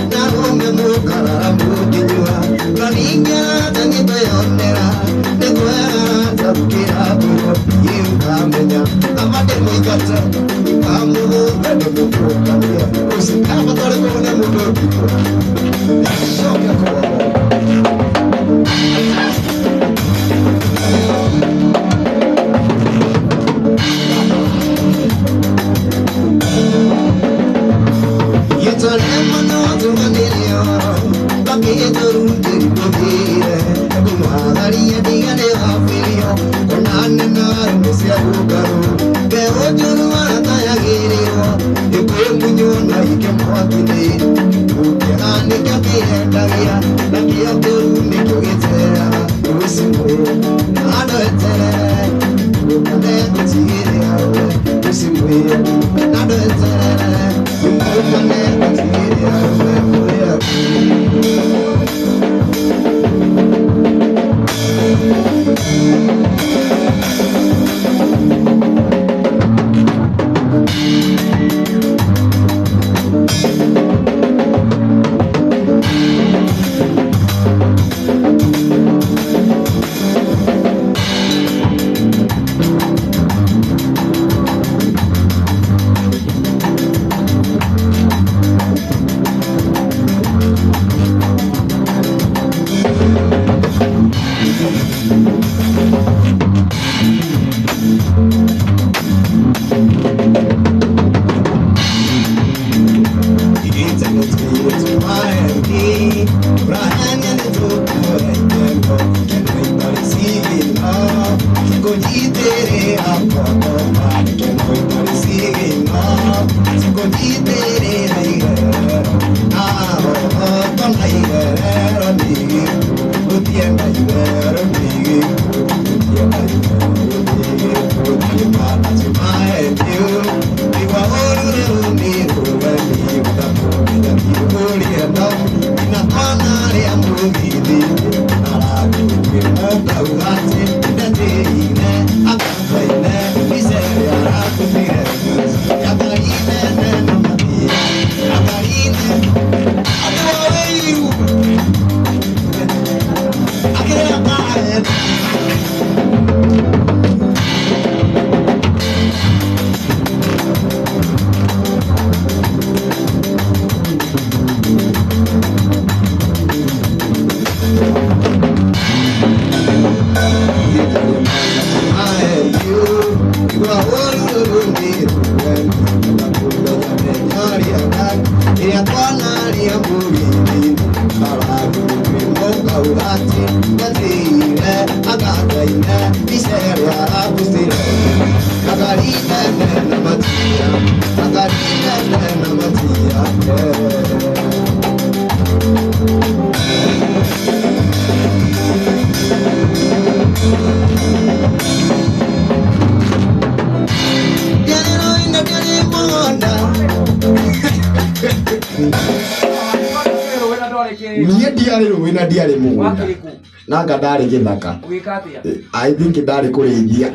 Narume mukara mudijua, kaninga tangi bayonera. Nanga ndari githaka I think ndari kurithia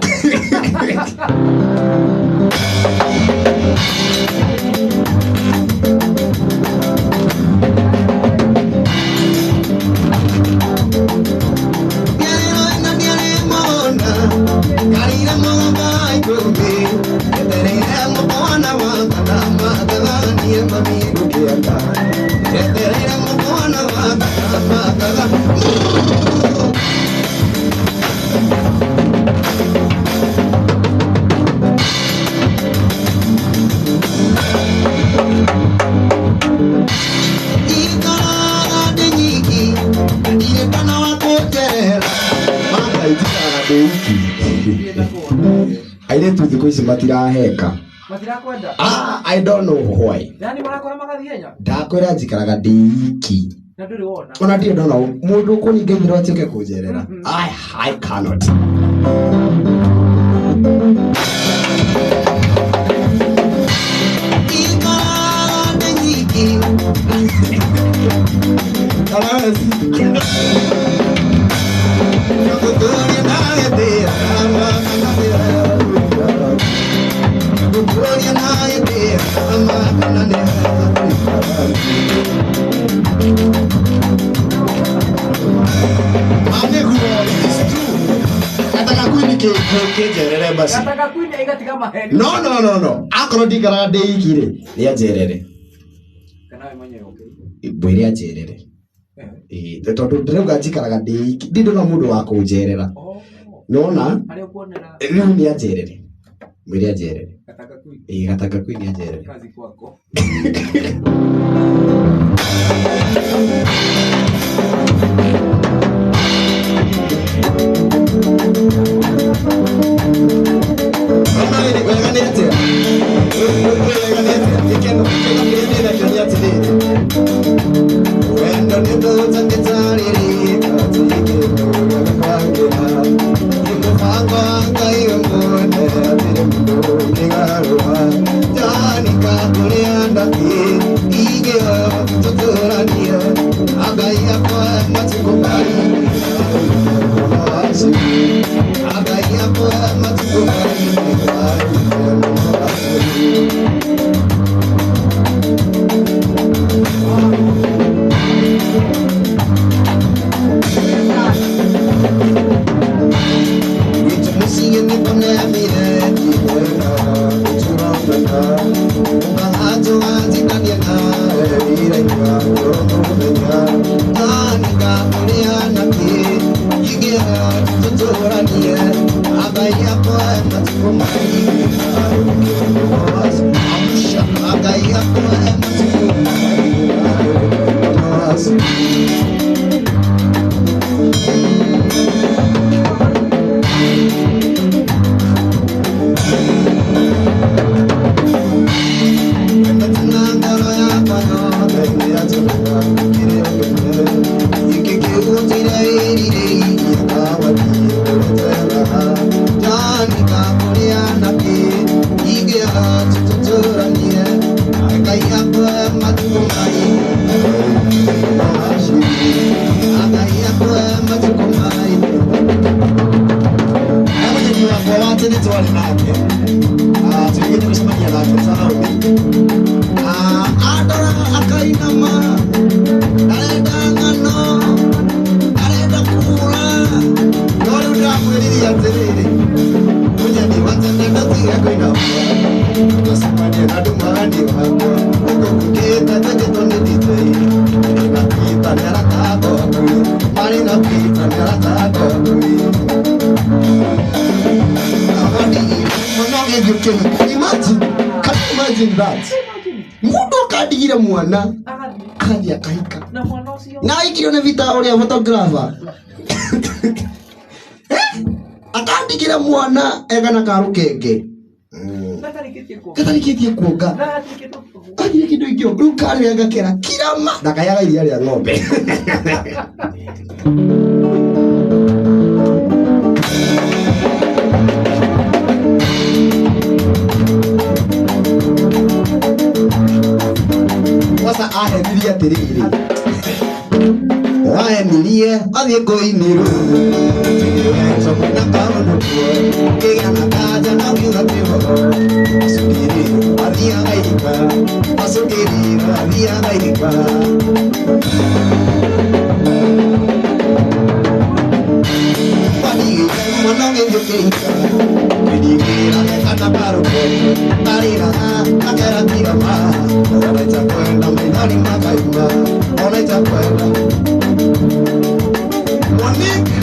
Aire tu thiko ici matiraheka. Matirakwenda? I don't know why. Yani marakora magathienya? Ndakwira njikaraga ndiki. Na nduri wona. Ona ndio ndona mundu kuningeithira atuke kunjerera. I cannot. No. Akoro ndikaraga ndĩiki-rĩ, nĩ anjerere. Kana we mwenyewe okay? Mbwĩre anjerere. Tondũ ndĩrauga njikaraga ndĩiki, ndĩndona mũndũ wa kũnjerera. Nona? Rĩu nĩ anjerere. Mbwĩre anjerere. Gataka kwĩ nĩ anjerere. Kazi kwako. Imagine that. Mundu akadigire mwana kaja akaika. Na ikiro na vita ore photographer. Akadigire mwana egana karukenge. Katarikitie kuoga. Aje kido ikio rukari agakera kirama ndakayaga iria ria ng'ombe. Wasa ahenirie atiriri wahenirie athie koiniru na karono kega na kaja na kiuga kihogo sugiri athia gaika asugiri athia gaika padi mwana ngejokeika pidigira kana paruko tarira akera tirama ona chakwenda mbali makaima ona chakwenda Monique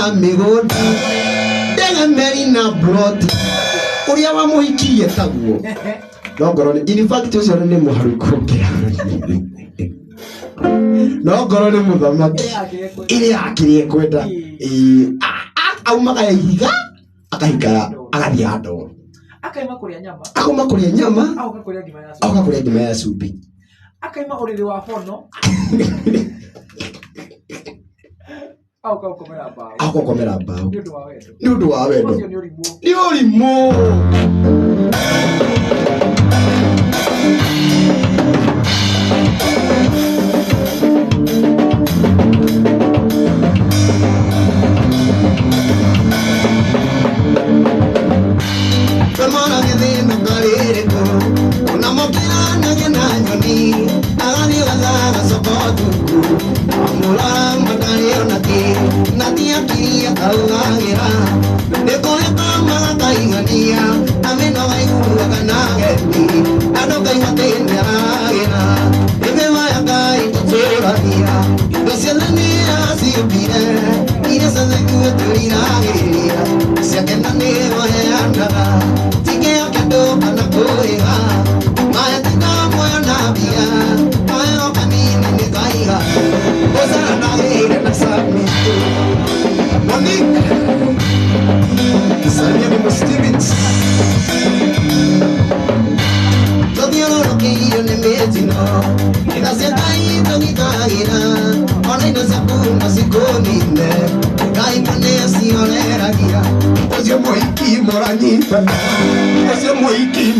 na mĩgũnda ndege meri na broti ũrĩa wamũhikirie taguo no ngoro in fact ũcio nĩ mũharu kũngĩra no ngoro nĩ mũthamaki ĩrĩa akĩrĩ kwenda aumaga ihiga akahika agathiĩ handũ akaima kũrĩa nyama agoka kũrĩa ngima ya cumbĩ akaima ũrĩrĩ wa hono agokomera mbaũ nĩ ũndũ wa wendo nĩ ũrimũ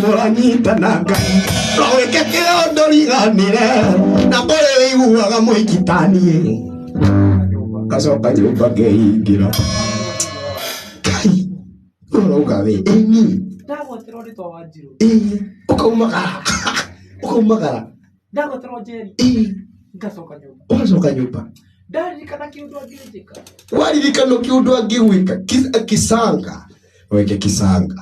mũranyitana Ngai no wĩke kĩondo riganĩre na kũrĩ wĩiguaga mũikitanie gacoka nyũmba ngeingĩra Ngai ũrauga we ĩni ndagweterwo nĩ twa Wanjirũ ũkaumagara ndagweterwo njeri ngacoka nyũmba ndaririkana kĩũndũ angĩwĩka waririkana kĩũndũ angĩwĩka kisanga weke kisanga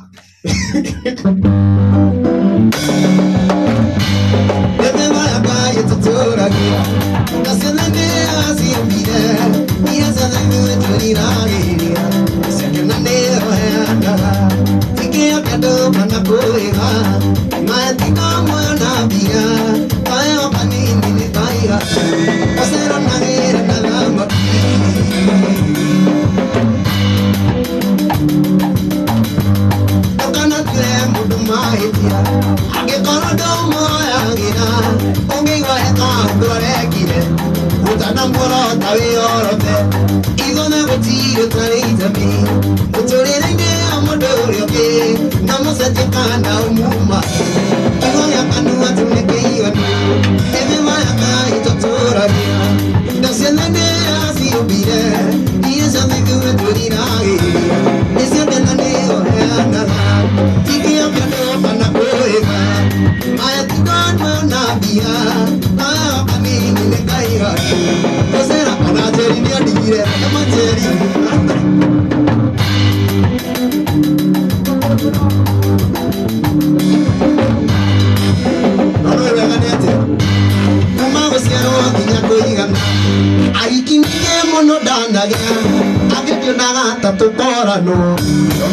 tukorano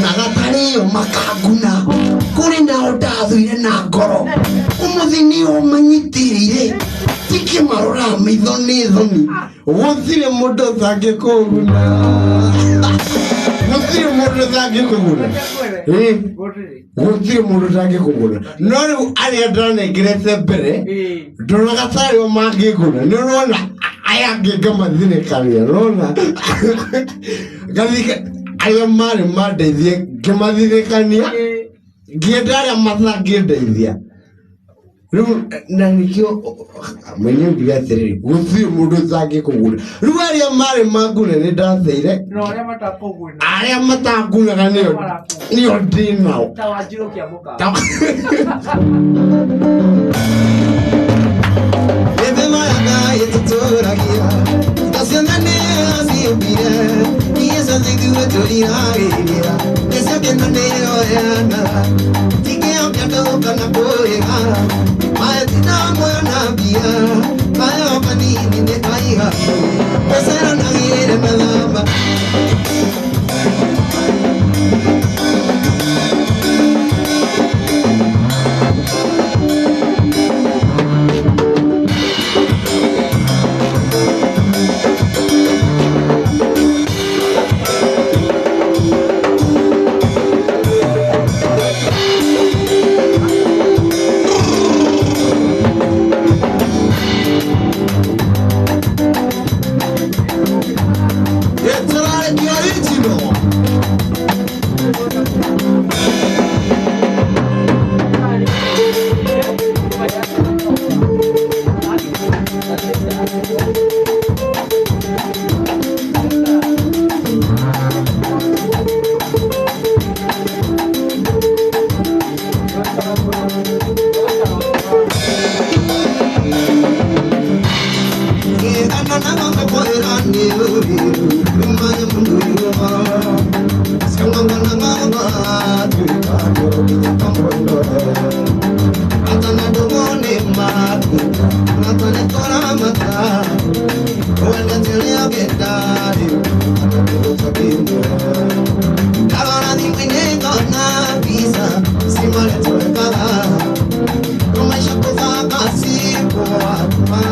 na gatari makaguna kuri na ndathuire na ngoro umuthini umanyitirire tiki marora mitho ni thoni guthire mundu thangikuguna guthire mundu thangikuguna guthire mundu thangikuguna no riu aria ndanengirete mbere ndona gatari mangiguna ni urona aya ngingamathirikania rona gathika aya mari mandeithie ngĩmathirĩkania ngĩenda arĩa mathangĩndeithia rĩu na nĩkĩo mwenyewe atĩrĩrĩ gũtirĩ mũndũ ũtangĩkũguna rĩu arĩa marĩ mangune nĩ ndatheire no arĩa matangunaga nĩo ndĩ nao ta Wanjirũ kĩamũka Esa era una guerra, nada más.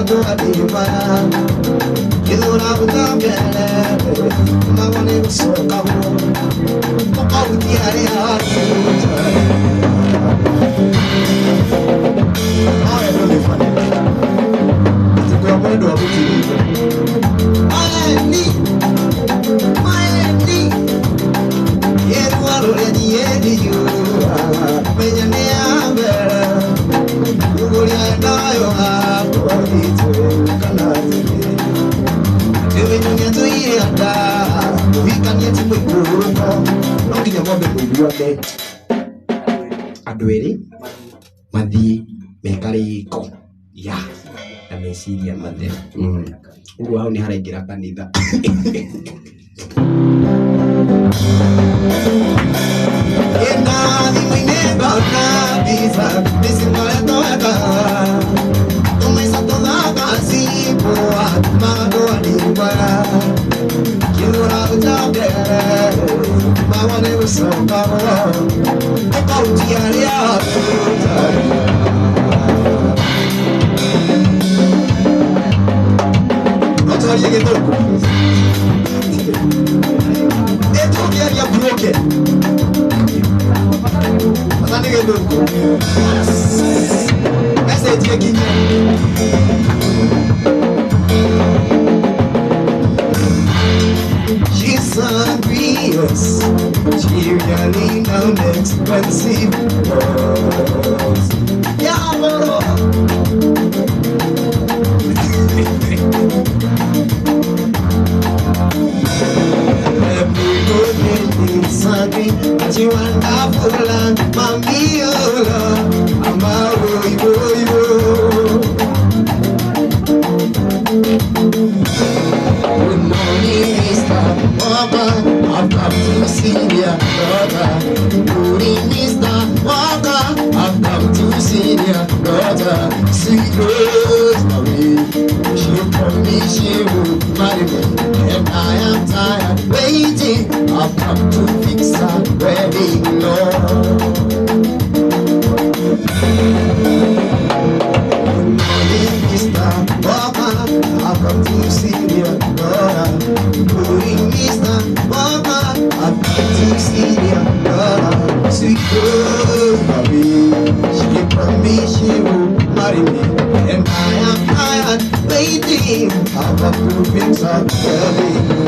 Mato adima Kilora utabele Mawone usoka ho Moka utiare haru Awe nole fane Tukua mwendo wa kutiri Maeni Yeru warore yedi yu Menyane ambere Ugulia endayo hapo Ewe dunia tuianda Uikania timu ikuruko Nonginya mwambe mwibuande Adweri Mathi Mekariko Ya Na mesiria mathe Ugu hau ni haraingira kanitha Ena ni mwineba na biza Nisimale toeka Tumesa toda kasi Boa Mago adimara Kilora utabere Mawane usoka Eka utiari ya Otorie gedoko Eto ya broke Masane gedoko Ese etie She's hungry, yes. She really knows expensive clothes. Yeah, bro. Every good thing is hungry, but you wonderful and mommy, I'm Good morning, Mr. Walker. I've come to see your daughter. Good morning, Mr. Walker. I've come to see your daughter. Sweet Rosemary, she promised she would marry me, and I am tired waiting. I've come to fix her wedding, Good morning, Mr. Walker. I've come to see your daughter. Good morning, Mr. Walker. I've come to see your daughter. Sweet Rosemary, she promised she would marry me, and I am tired waiting. I've come to fix her wedding,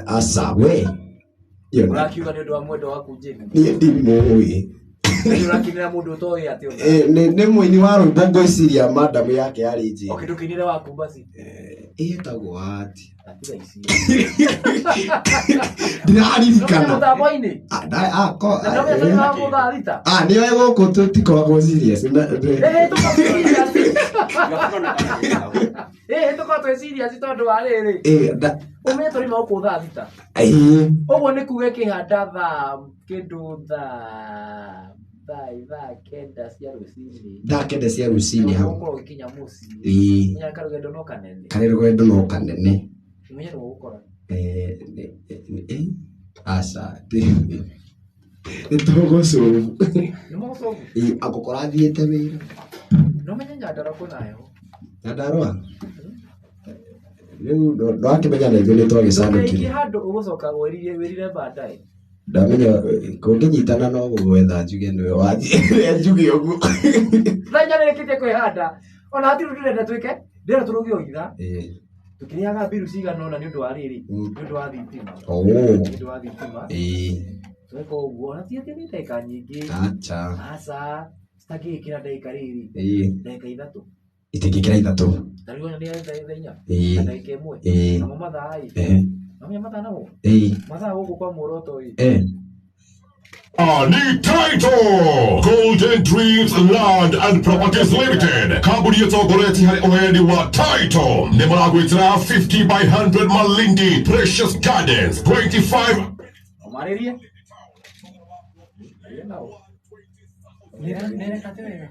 asa we Urakiuga nĩ ũndũ wa mwendo waku Jimmy. Niĩ ndimũĩ. Urakinĩra mũndũ ũtoĩ atĩ nĩ mũini wa rwĩmbo ngwĩciria madam yake yarĩ Jane. Okay, ndũkinire waku basi. Ĩtagwo ati. Atiga ici. Ndiraririkana. Mũtambo-inĩ. Nĩoĩ gũkũ tũtikoragwo serious. Tũkorwo twĩ serious tondũ wa rĩrĩ. Ũmenye tũrĩ maũkũ thaa thita. Ũguo nĩ kuga kĩhanda kĩndũ thaa kenda cia rũcinĩ hau. Ũkorwo ũkinya mũciĩ. Nginya karũgendo no kanene. Karũgendo no kanene. Ũmenye nĩ ũgũkora. Aca nĩtũgũcũbu. Nĩ mũgũcũbu? Agũkora athiĩte wĩra. No menye Nyandarũa kwĩna heho. Nyandarũa? Rĩu ndwakĩmenya na ithuĩ nĩtwagĩcanũkire. Handũ ũgũcoka wĩrire baadaye. Ndamenya kũngĩnyitana no gũgwetha njuge nĩwe wathiĩ njuge ũguo. Thanya nĩrĩkĩtie kwĩhanda. Ona hatirĩ ndĩrenda twĩke, ndĩrenda tũrũgio itha. Tukĩrĩaga mbiru cigana ũna nĩ ũndũ wa rĩrĩ, nĩ ũndũ wa thitima. Nĩ ũndũ wa thitima. Tweka ũguo, na ti atĩ nĩ ndagĩka nyingĩ. Aca, citangĩgĩkĩra ndagĩka rĩrĩ. Ndagĩka ithatũ. Itingĩkĩra ithatũ. Na rĩu nĩ thaa inya. Na ndagĩka ĩmwe. Namo mathaa-ĩ. Namenya mathaa namo? Mathaa gũkũ kwa muoroto-ĩ. Ni Title Golden Dreams Land and Properties Limited. Kampuni yetogoreti hari ohendi wa Title. Nĩ maragwĩtĩra 50 by 100 Malindi Precious Gardens 25. Omarĩrie. Nene katewega.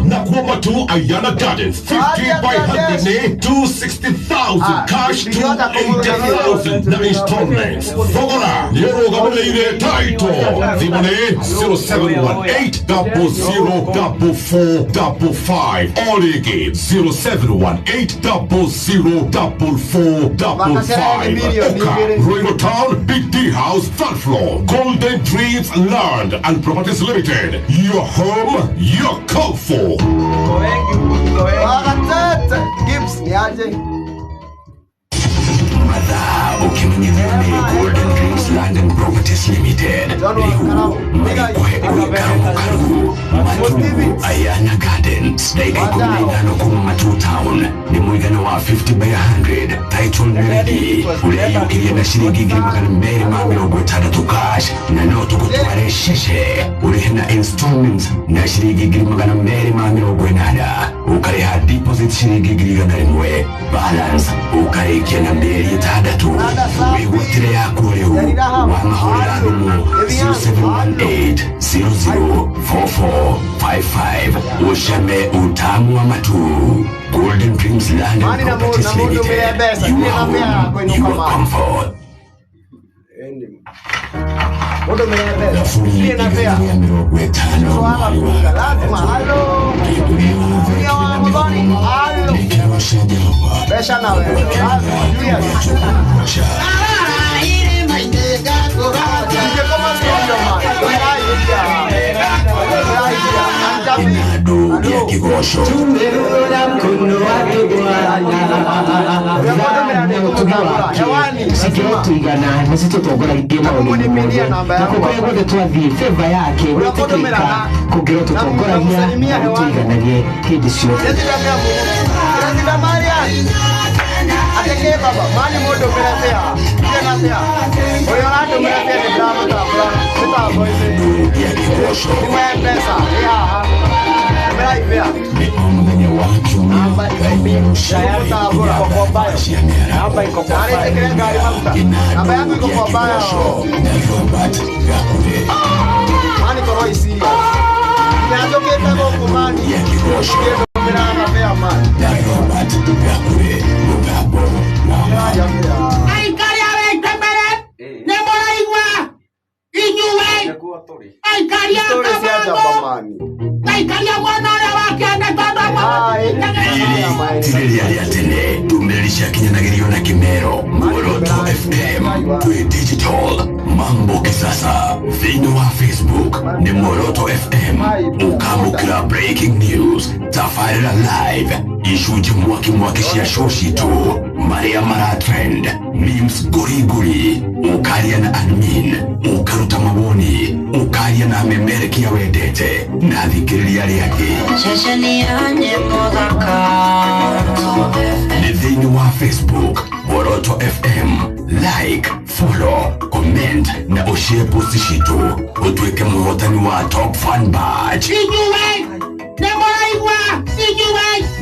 Nakuoma tu Ayana Gardens 50 by 100 ne 260,000 cash 280,000 na installments. Fogora nirogamire Title Zimone 0718004455 Oligi 0718004455 Oka Royal Town Big D House Third Floor Golden Dreams Land and Properties Limited. Your home, your comfort. Gibbs niaje? Madha ukimenyana Golden Dreams Land and Properties Limited. Ayana Gardens. Daika kuminano kumatu town. Ni mwigano wa 50 by 100. Title Melody. Ule yukiye na shilingi magana mbili mirongo itandatu cash. Na noto kutware sheshe. Ule na installments na shilingi magana mbili mirongo inada. Ukariha deposit shilingi magana rimwe. Balance ukarikia na mbili itandatu. Wihutire yako leo. Wamahorera numu 0718004455. Ushame utamu wa matu. Golden Dreams Land and Properties Limited. You are home, you are comfort. Inado ya kigosho tumerura mkono wake Bwana sikio tuigana nisito togora igema ulimwengu na kukwego de twathi favor yake wetekeka kugero tutogora ya tuigana ye hidisho President Maria ateke baba mani modo meratea tena tea oyo ando meratea ni drama kabla sita voice ya kigosho pesa ya meraivea ni mwenye watu namba shayata bora kwa bayo namba iko kwa bayo namba yangu iko kwa bayo Robert Gakure mani kwa isiria ninatokea kwa mani ya kigosho meraana pea mani Robert Gakure Mugabo Aikari arekembere nemora igwa inyuwe Aikari akabango Aikari mwana wake anatoka Tigeri ya tene tumelisha kinyanagiriyo na kimero Moroto FM kwe digital mambo kisasa vino wa Facebook ni Moroto FM ukamukira breaking news tafarira live ishuji mwakishia shoshi tu Maria Mara Trend, memes guri, ukaria na admin, ukaruta mawoni, ukaria na memereki ya wedete, na thikiriria riake. Shesheni ya nyimbo thaka. Nithini wa Facebook, Moroto FM, like, follow, comment, na ushare posti shitu, utuweke muhotani wa Top Fan Badge.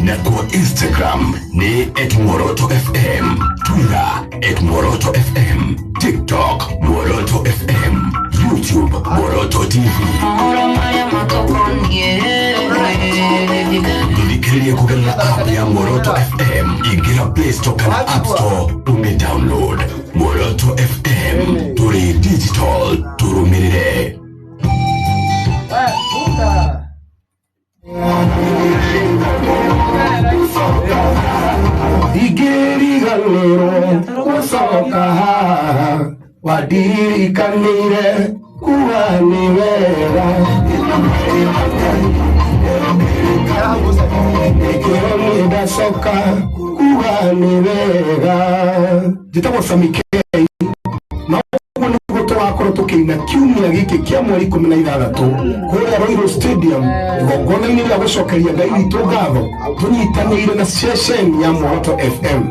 Na kwa Instagram ni @MorotoFM, Twitter @MorotoFM, TikTok Moroto FM, YouTube Moroto TV. Nilikiria kugana app ya Moroto FM, ingira Play Store kana App Store, download Moroto FM, turi digital, turumirire. Igiriganiro kusoka wadirikanire kuwa ni wega Igiriganiro soka kuwa ni wega Jitabo Samike Wakoro tukina kiumia giki kia mweri 16 kuria Royal Stadium igongona-ini ria gucokeria Ngai witũ ngatho tunyitanĩire na session ya Moroto FM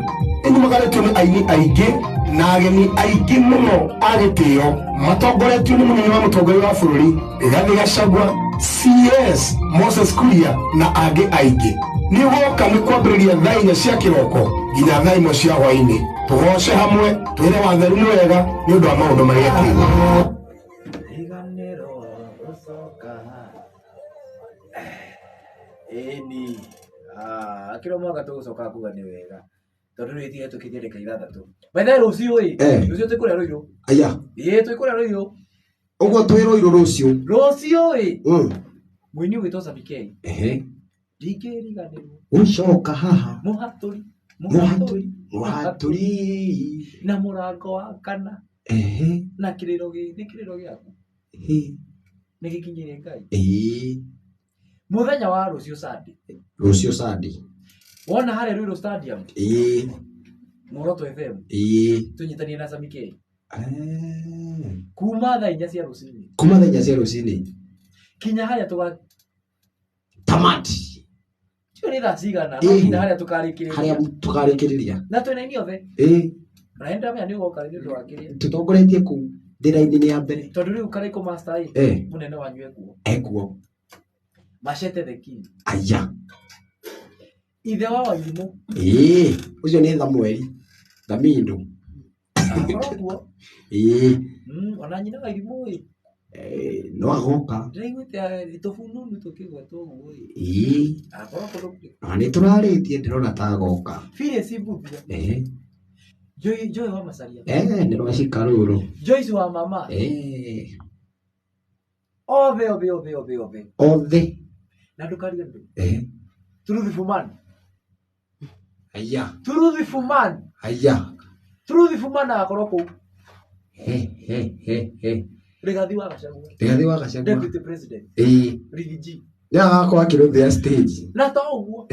inimagaretwo nĩ aini aingĩ na ageni aingĩ mũno a gĩtĩo matongoretio nĩ mũnene wa mũtongoria wa bũrũri Rigathĩ Gachagua, CS Moses Kuria na angĩ aingĩ nĩ woka nĩ kwambĩrĩria thaa 4 cia kĩroko nginya thaa 1 cia hwaĩ-inĩ tugoce hamwe twire watheru nĩ wega nĩ ũndũ wa maũndũ marĩa twĩna Iganero usoka eni kila mwaka tugucoka kuga ni wega tondu ni thie tukinyire ka 6 bethe rucio rucio twikuria Ruiru aya twikuria Ruiru uguo twi Ruiru rucio mwini witwo Sabikei ndingiriganirwo ucoka haha muhaturi na murango wa kana na kiriro giaku ni gikinyire Ngai muthenya wa rucio Sunday wona hare Ruiru Stadium Moroto FM tunyitanie na Samike kuma thaa 4 cia rucini kinya haria tuga tamati ni thaa cigana no haria tukarikiriria na twina ini othe naenda mya ni ugoka ni ndu wakiria tutongoretie ku ndira-ini ya mbere tondu riu kariko master munene wanyu ekuo Machete the King aya ithe wa Wairimu ucio ni Thamweri Thamindo akoroguo ona nyina Wairimu no agoka ndiraiguite itofununu tukigwetwo guo akoroguo ni turaritie ndirona ta agoka fire sibuthia Joy wa Masaria ni rwacika ruru Joyce wa mama othe na ndukaria ndu Truthful man aya Truthful man akoro ku Rigathĩ wa Gachagua Deputy President Rigiji ya akwa kiruthia stage na to uguo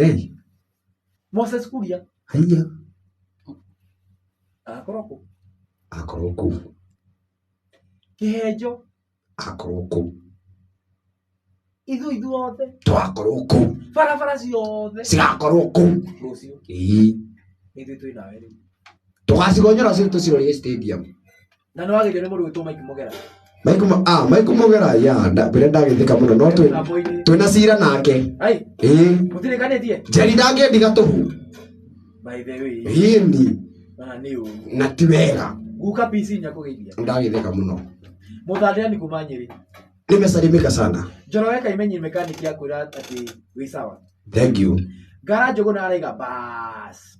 Moses Kuria aya akoro ku Kihenjo akoro ku ithu othe twakorwo ku barabara ciothe cigakorwo ku rucio ithu twina weri tugacigonyora cio tucirorie stadium na no agirio ni mũndũ witũ Mike Mugera ya mbere ndagithika muno no twina cira nake mutirikanĩtie Jerry ndangĩendiga tũhu by the way na ti wega guka PC nyakugeithia ndagithika muno muthandani kuma Nyeri nimesalimika sana Njoroge imenyi mekaniki akwira ati wi sawa thank you Gara Njogu na araiga bas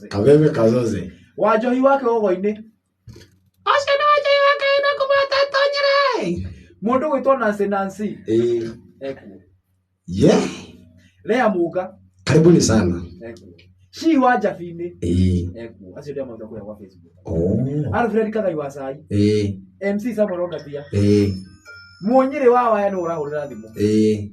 Kaveve Kazoze Wajohi wake ogo-ini Ose na wajohi wake ina kumata tonyere mundu witwo Nancy ekuo Lea Muga karibuni sana Shi wa Jafini ekuo acio ndio maũndũ kũrĩa kwa Facebook Alfred Kathai wa Sai MC Samuel Ongatia Muonyere wa waya no urahurira thimu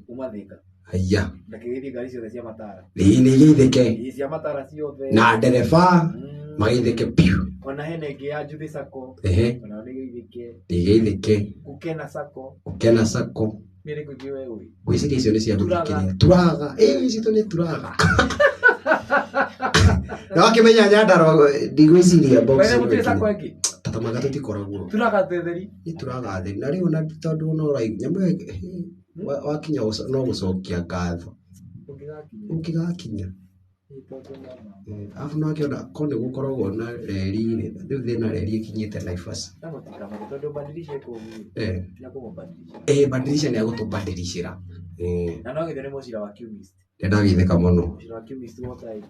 umathika Haya. Ndakĩgeithie ngari ciothe cia matara. Nĩ geithĩke. Cia matara ciothe. Na ndereba mageithĩke piu. Ona hena ĩngĩ ya Njuthi Sacco. Ona nĩ geithĩke. Nĩ geithĩke. Gũkena Sacco. Gũkena Sacco. Nĩ rĩkũ ingĩ wewe ũĩ? Gwĩciria icio nĩ cia gũthikĩrĩria. Turaga. Citũ nĩ turaga. Na wakĩmenya Nyandarua ndigwĩciria box. Wene gũtirĩ Sacco ĩngĩ? Tatamaga tũtikoragwo. Turaga thetheri. Nĩ turaga thetheri. Na rĩu na tondũ no nyamũ wakinya no gũcokia ngatho. Ũngĩgakinya. Afu no akiona ko nĩ gũkoragwo na reri rĩu thĩna reri ĩkinyĩte Naivas. Badilisha nĩ agũtũbadilishĩra. Na no gĩthe nĩ mũcira wa Qmist. Nĩndageithĩka mũno. Mũcira wa Qmist wotai.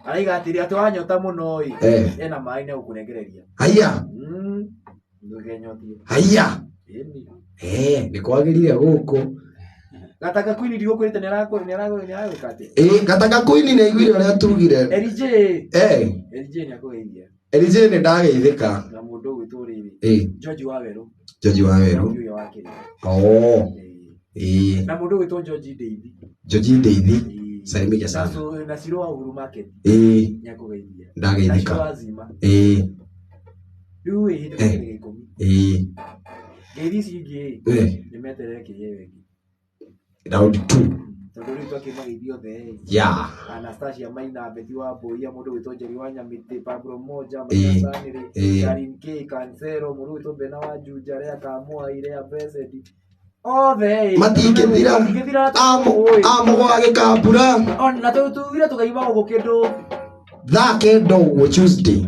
Araiga atĩrĩ atĩ wanyota mũno ĩ. Ena maĩ nĩ gũkũnengereria. Haya. Ndũkenyotie. Haya. Nĩ kwagĩrĩire gũkũ. Gataka Queen ndigũkwĩrĩte nĩ aragwĩka atĩ. Gataka Queen nĩ aiguire ũrĩa tugire. LJ. LJ nĩ akũgeithia. LJ nĩ ndageithĩka. Na mũndũ ũgwĩtwo rĩrĩ. George Waweru. George Waweru. Na mũndũ ũgwĩtwo George Ndeithi. George Ndeithi. Salimika sana. Na Ciro wa Uhuru Market. Nĩ akũgeithia. Ndageithĩka. Rĩu hĩndĩ ya 10. Ngeithi ici ingĩ nĩ meterere kĩrĩa wengĩ. Round 2. Tondũ rĩu twakĩmageithio the. Anastasia Maina, Betty Wambũia, mũndũ wĩtwo Njeri wa Nyamĩtĩ, Pablo Moja, Masanĩrĩ, Karin K, Kansero, mũndũ wĩtwo Bena wa Juja, Rea Kamua, Irea Blessed. Othe matingĩthira amũgwa gĩkambura. Ona tũtugire tũkaima ũguo kĩndũ. Thaa kenda ũguo Tuesday.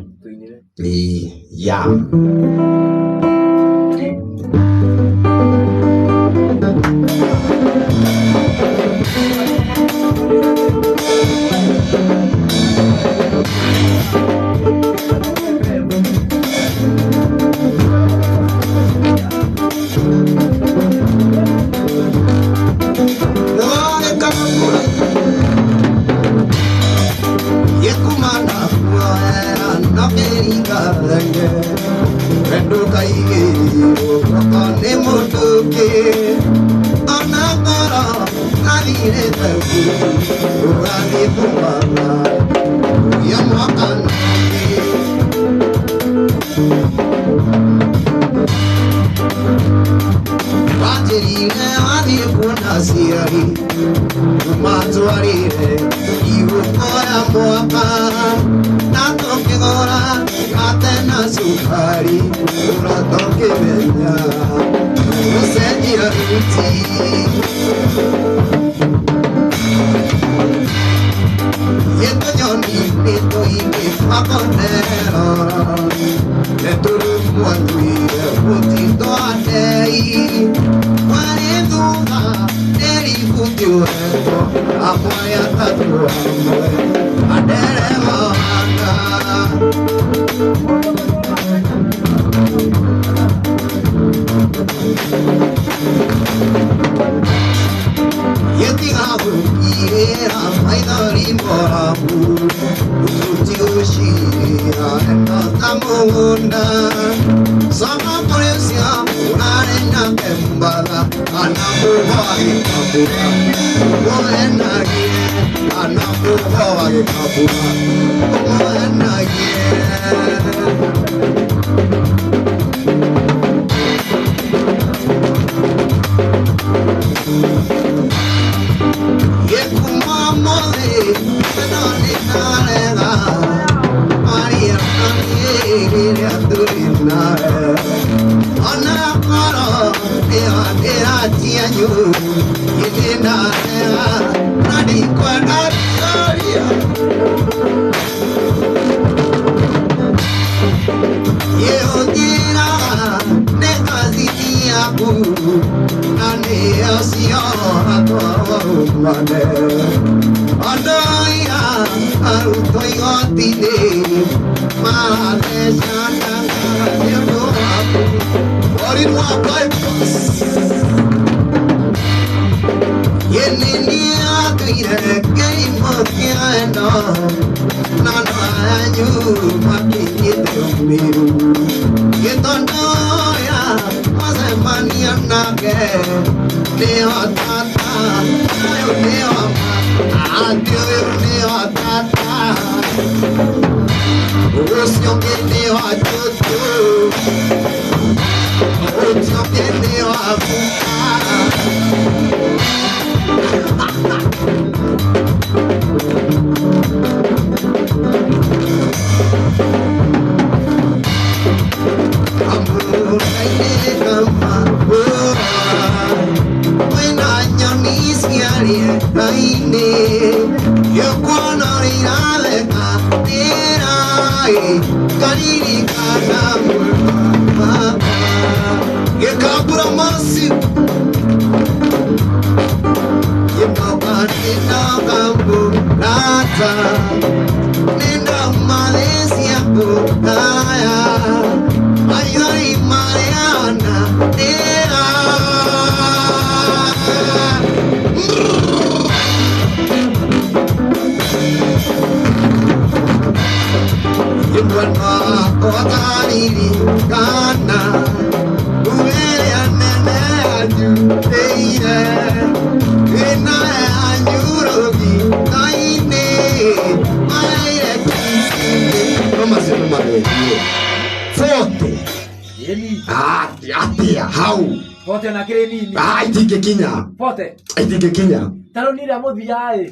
Pote na kile nini? Itingekinya. Pote. Itingekinya. Taro ni ramo thiae.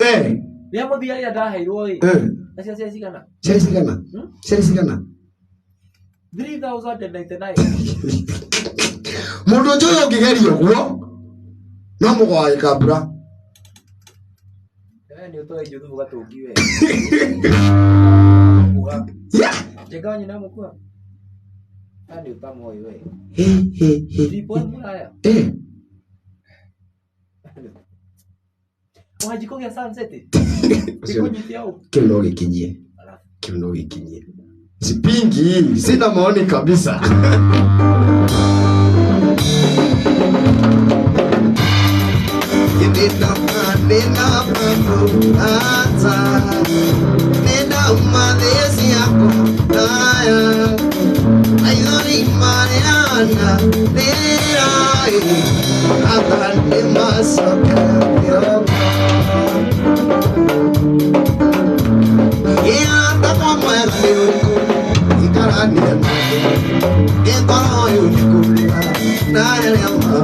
Ni ramo thiae ya ndaheirwo ri. Acia cigana? Cigana? Cigana? 3099. Mundu njoyo ngigerio guo. No mugwae kabura. Ni utoe juthu gatungi we. Chega nyina mukua. Ani utamoyo we. Ndipo mulaya. Wajiko ya sunset. Kilo gikinyie. Kilo gikinyie. Sipingi, sina maoni kabisa. Nenda umalezi yako haya. Ayori Mariana, Nerai, Atane Masaka, Yata Kamari, Ikaranian, Etoyukulia, Nayama,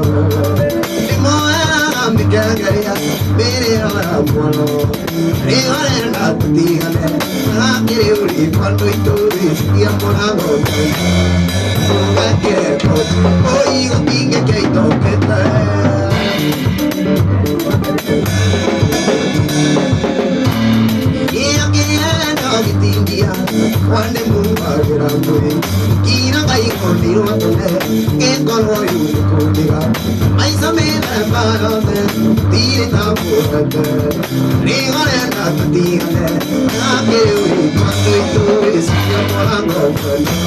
Limoa, Migagaria, Miriam, Rihanna, Tiana, Akiri, quando I due stiamo lavorando. Oh, io dico che tocca te. Io che ti india quando muoverà lui. Chi non vai con il rotone che con voi condirà. Mai sapere parole dire da fuori. Ricorda la mattina anche lui quando I due stiamo lavorando.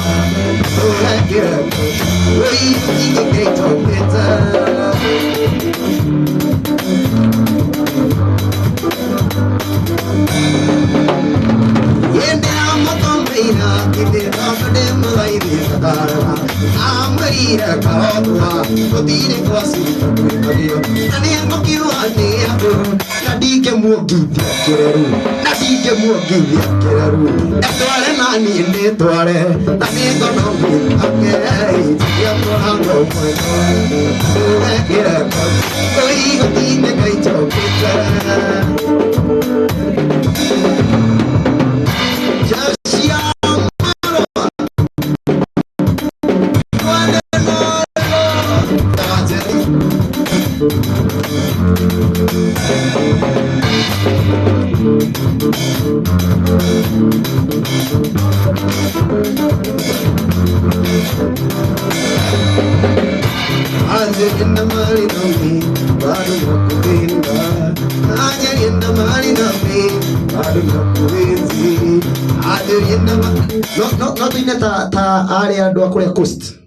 No tuine ta are andu akuria coast.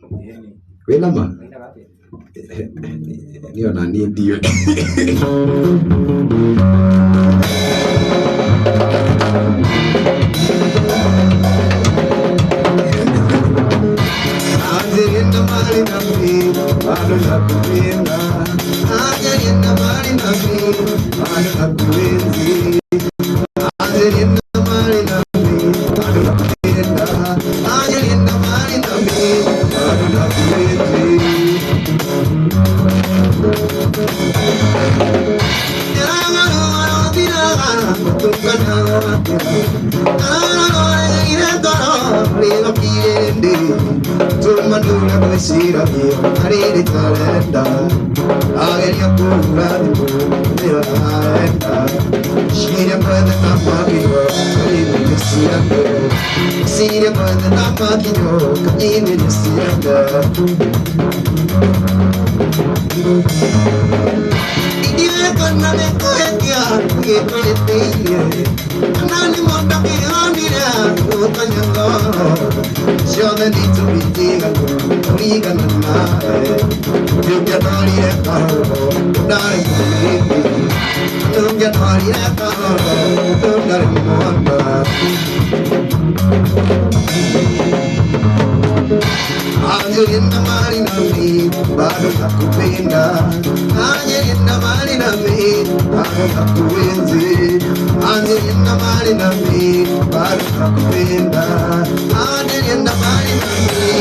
Wena ma? Niona ni ndio. Una poesía mía, haré talenta. Ageria pura de pura talenta. Siria puede tapar que yo, que me desciende. Siria puede tapar que yo, que me desciende. Y dime con la mecoetia, que puede pedir. Nani monta que amira, otra ñanga. Yo me dicho mi diga, origa na mare. Yo que no iré caro, dale conmigo. Yo que no iré caro, dale monta. Angelina Marina mi, baru aku pindah. Angelina Marina mi, baru aku benci. Angelina Marina mi, baru aku pindah. Angelina Marina mi,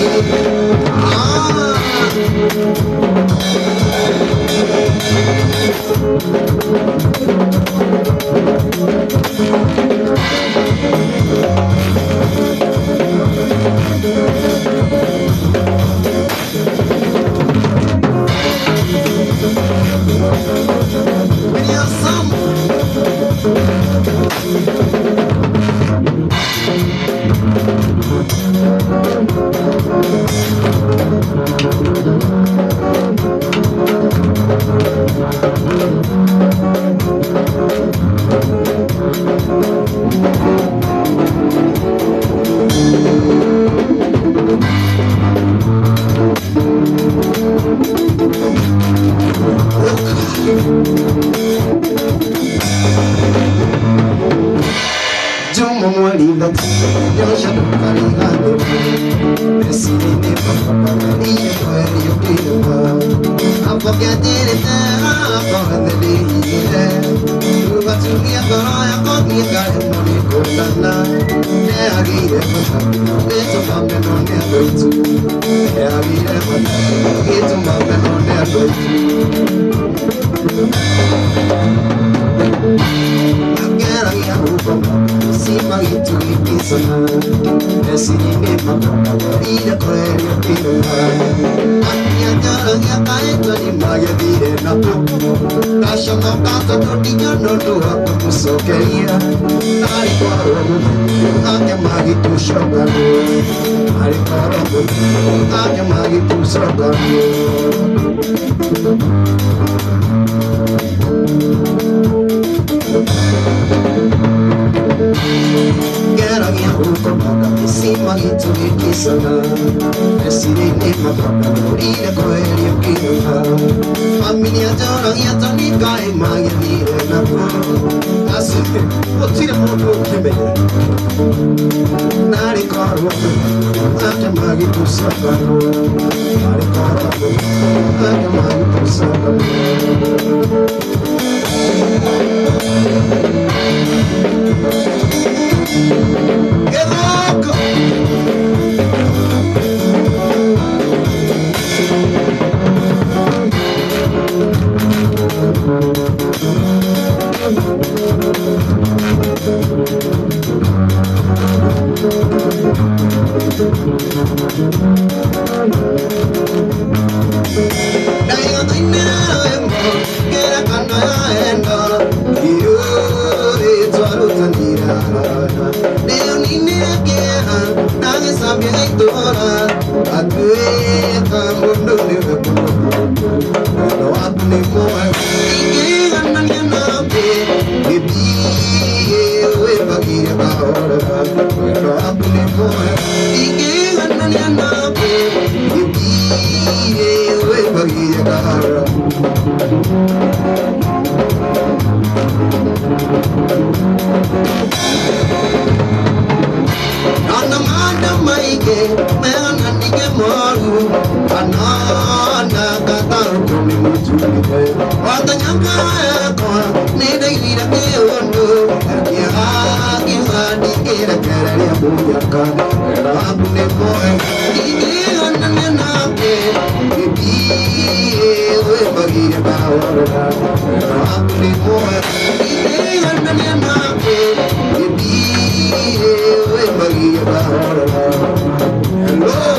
Hello.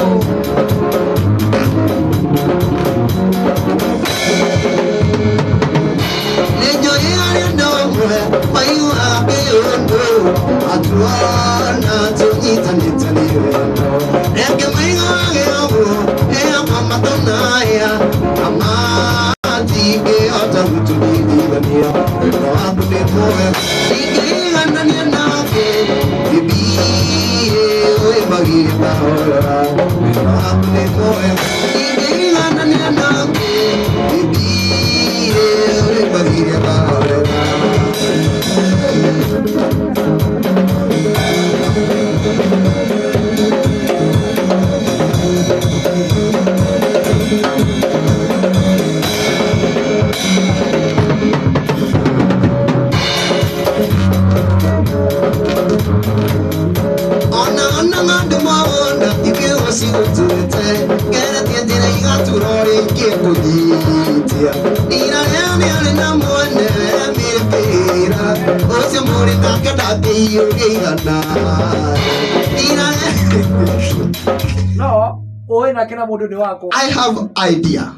No, oe na kina mundu ni wako. I have idea.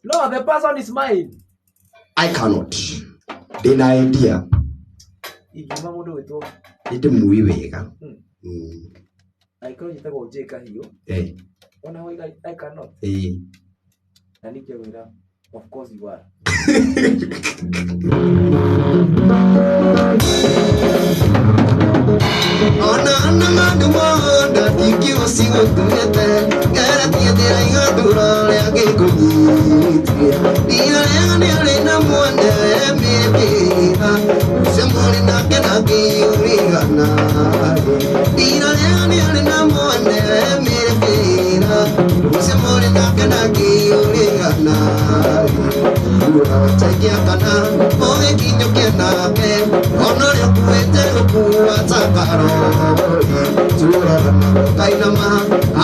No, the person is mine. I cannot. Dina idea. Igima mundu wetu. Ite mui wega. Aikoro jitagwo Jeka hiyo. Ona hoiga I cannot. Na nikiwira, of course you are. Ona mandu moda ikiwa sigo tuete gara tiendera igadura ya gikunyitria ira ya na mwende mebira semuri na kana giurigana ira ya na mwende mebira semuri na kana giurigana Takia kana oe kinyo kena ke onore kuete kuwa takaro tura kaina ma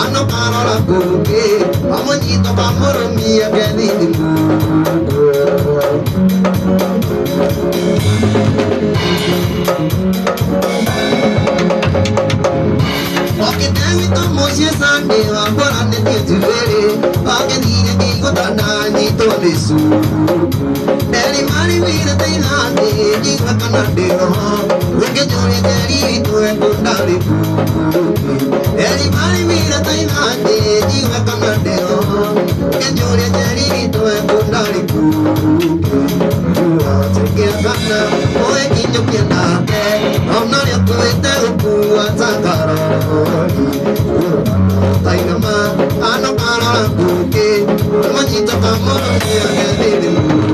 ano karora kuke amonyito kamoromia kedingu Oke dewi to moje sande akora ne tietuvere ake dine kingo tanani to lesu Eri mari vira tainande jinga kanade Uke jore teri to e kundali Eri mari vira tainande jinga kanade Uke jore teri to e kundali Teke kana oe kinyo kenake Onari akuete ukua takaro Tainama ano karora kuke Manyito kamoro ya kedinu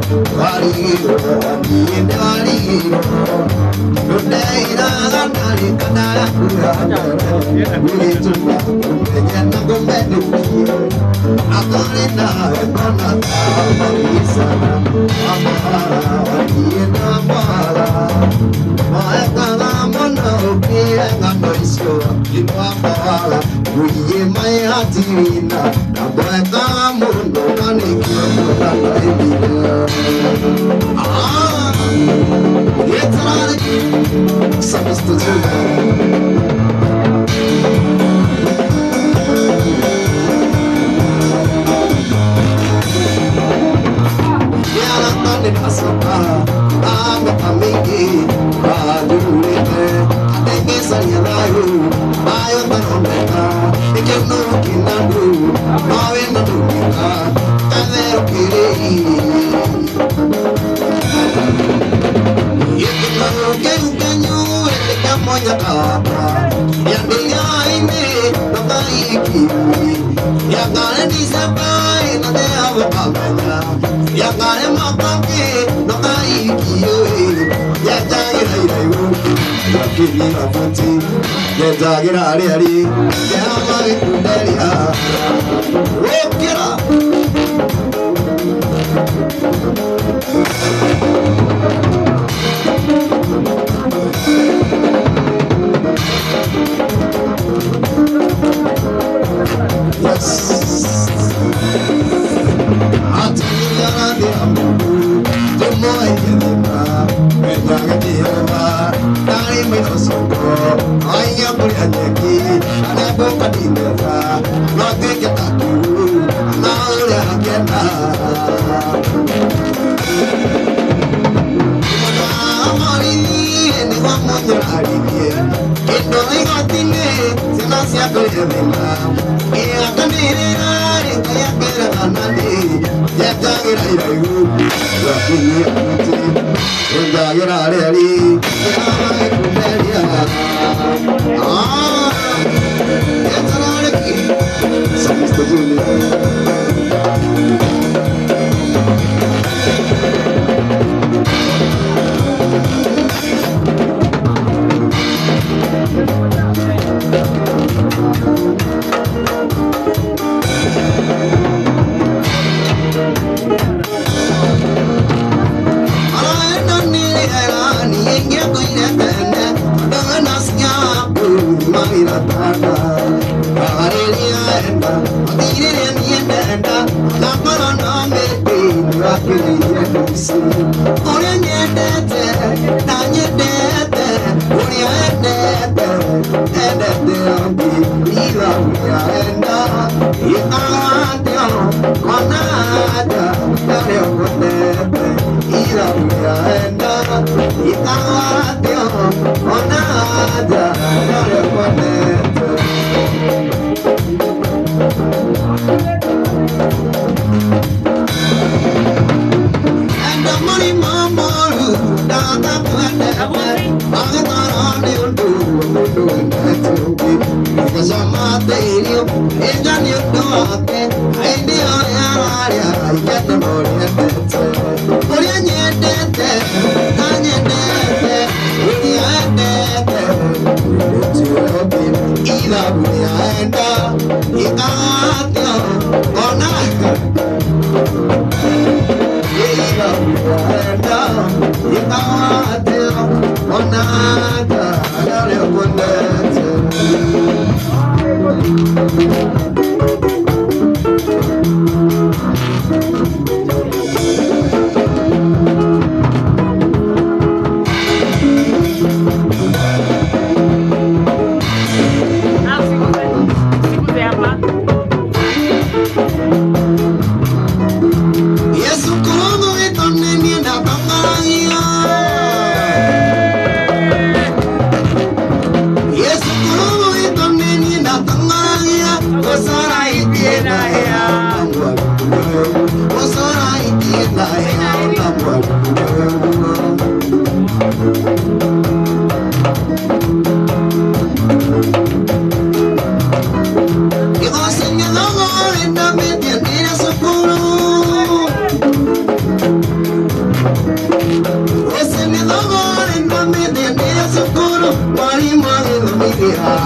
Warigiro, niende warigiro. Nudeira gandari kadara kuranda. Nituma kumenyana kumenukia. Akorena ekona tawaisana. Amara waniende amara. Maekala mona ukia ngano isyo. Inwapala uye mai hatirina. Naboekala mundo kanikio kutana ebina. Somos todos get out of here. Get up.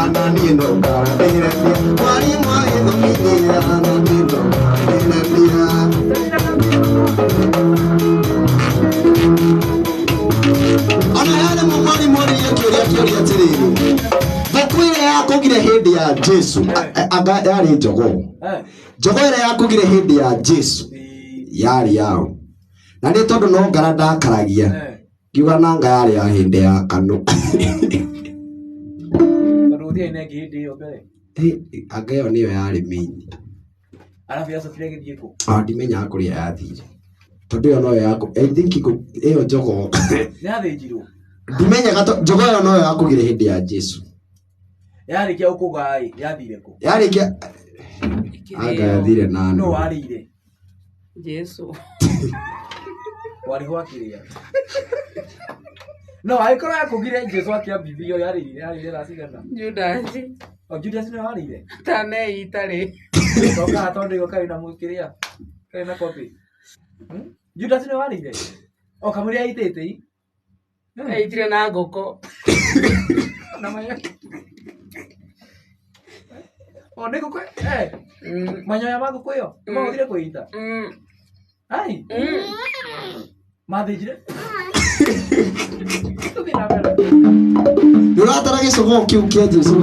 na nino karatira mwalimu agithomithia na nino karatira ona yale mwalimu aliyokiuria tiriri Bakwire yakugire hindi ya Jesu anga yari njogo njogo ira yakugire hindi ya Jesu yari yao na ni tondu no ngara ndakaragia ngiuga nanga yari ya hindi ya kanu Rudia inegi hindi yo mbere anga yo niyo yari mini arafu yacokire githie ku ndimenya kuria yathire tondu yo no yako I think iyo njogo yathijirwo ndimenya njogo yo no yakugire hindi ya Jesu yarikia ukugai yathire ku yarikia anga yathire nani no warire Jesu wari hwakiria no aikora yakugire Jesu akiambithio yarire rasigana Judas Judas no warire tane itare toka atonde gokai na mukiria kai na kopi Judas no warire o kamuri aitete aitire na ngoko na maya o nego kwe manyoya magu kweyo maguthire kuita ai mathijire tuthina mbere Yuratara gicogo kiu kia Jesu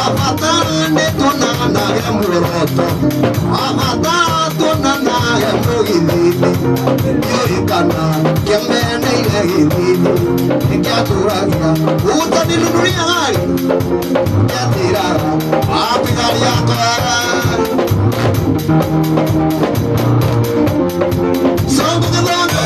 avatane tonana ya muroto avatane tonana ya mugidini yorikana kemene ile gidini ikiaturagia utani nunuria gari kiatirara apigari yako songo gidongo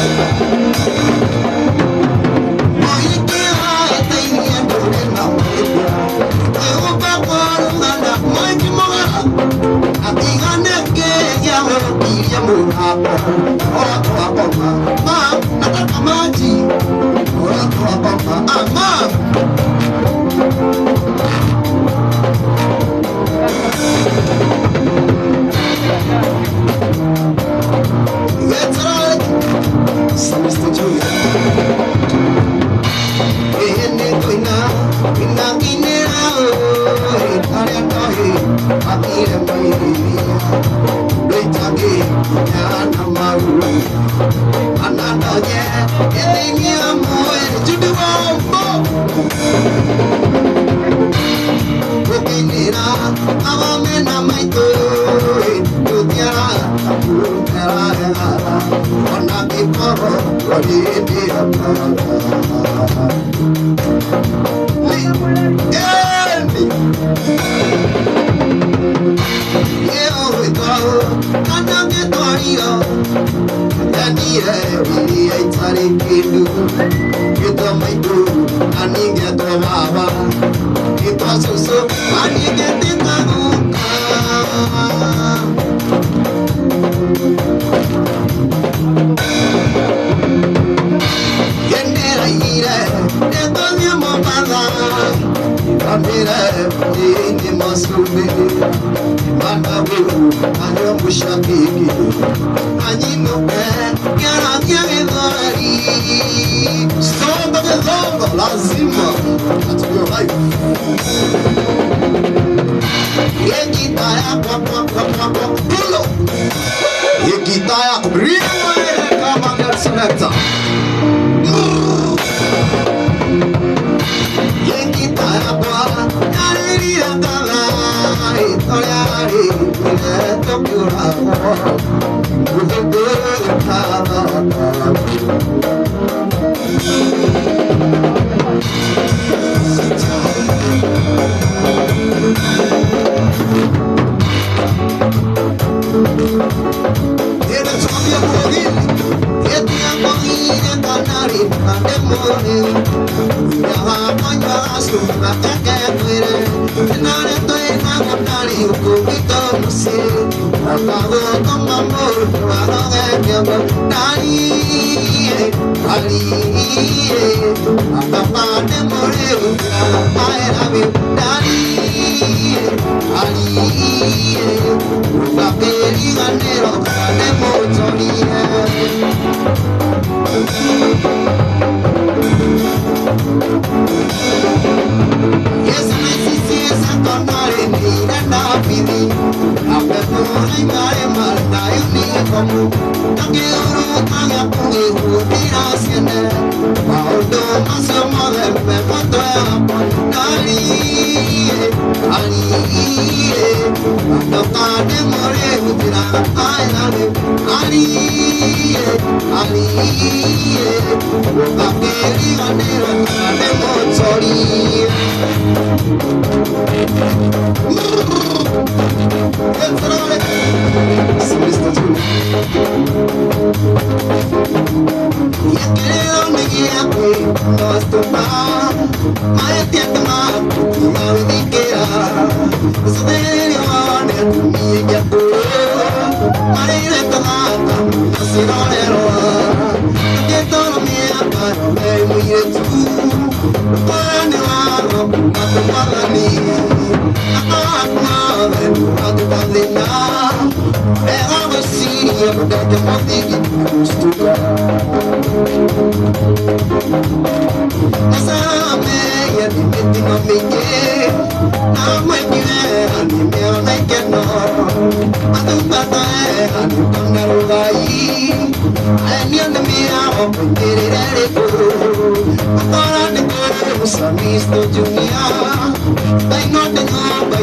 Visto Junior, I know the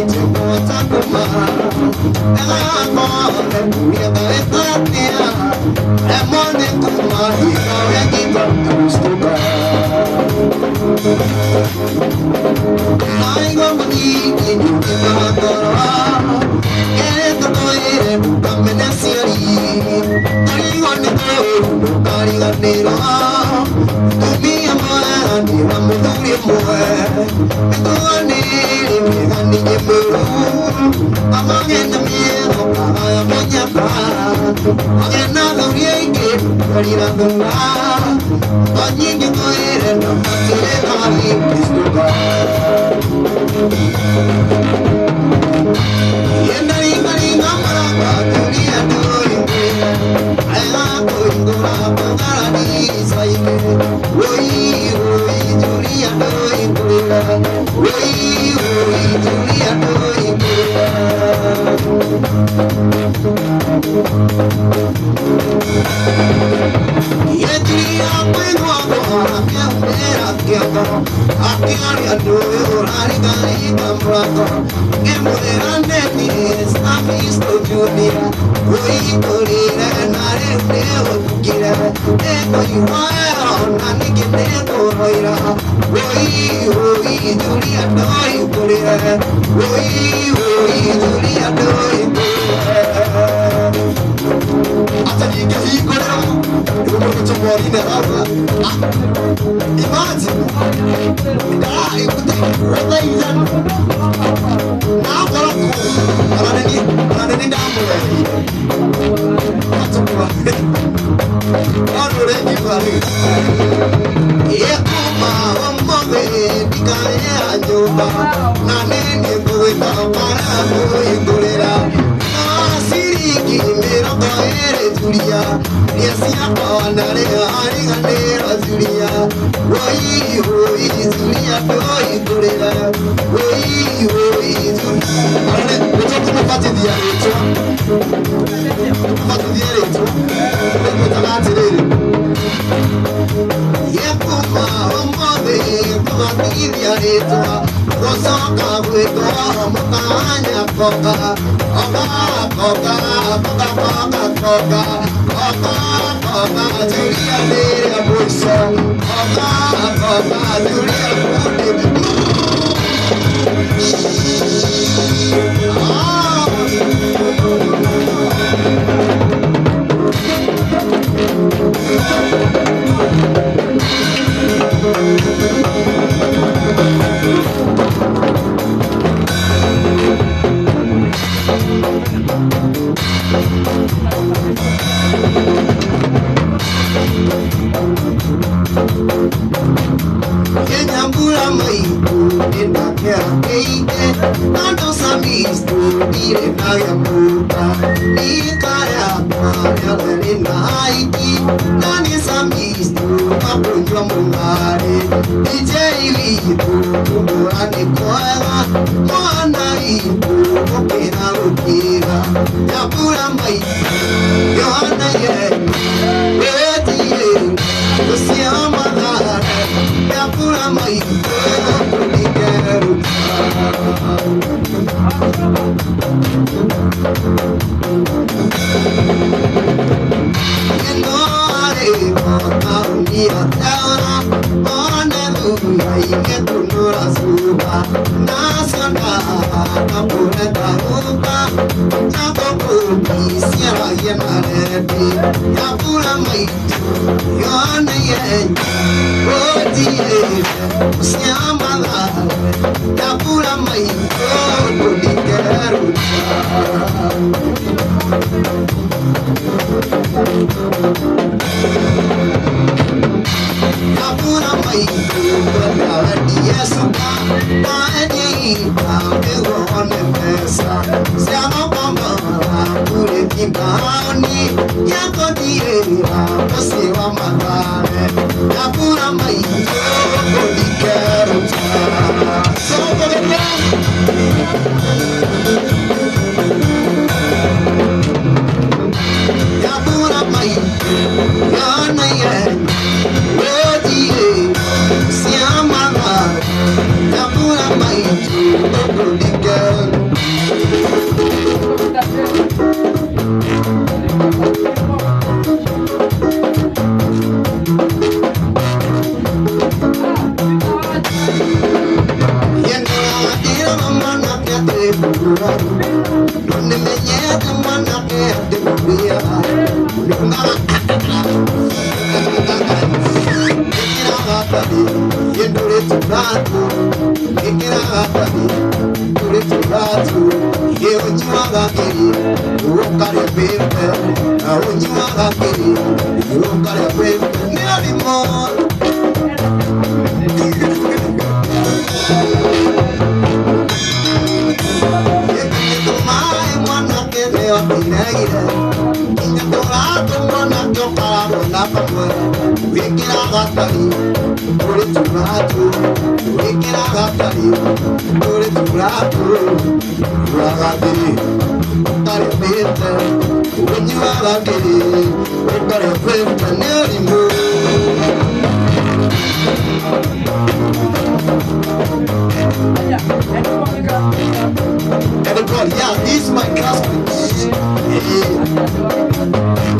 Everybody, yeah, this is my classmates.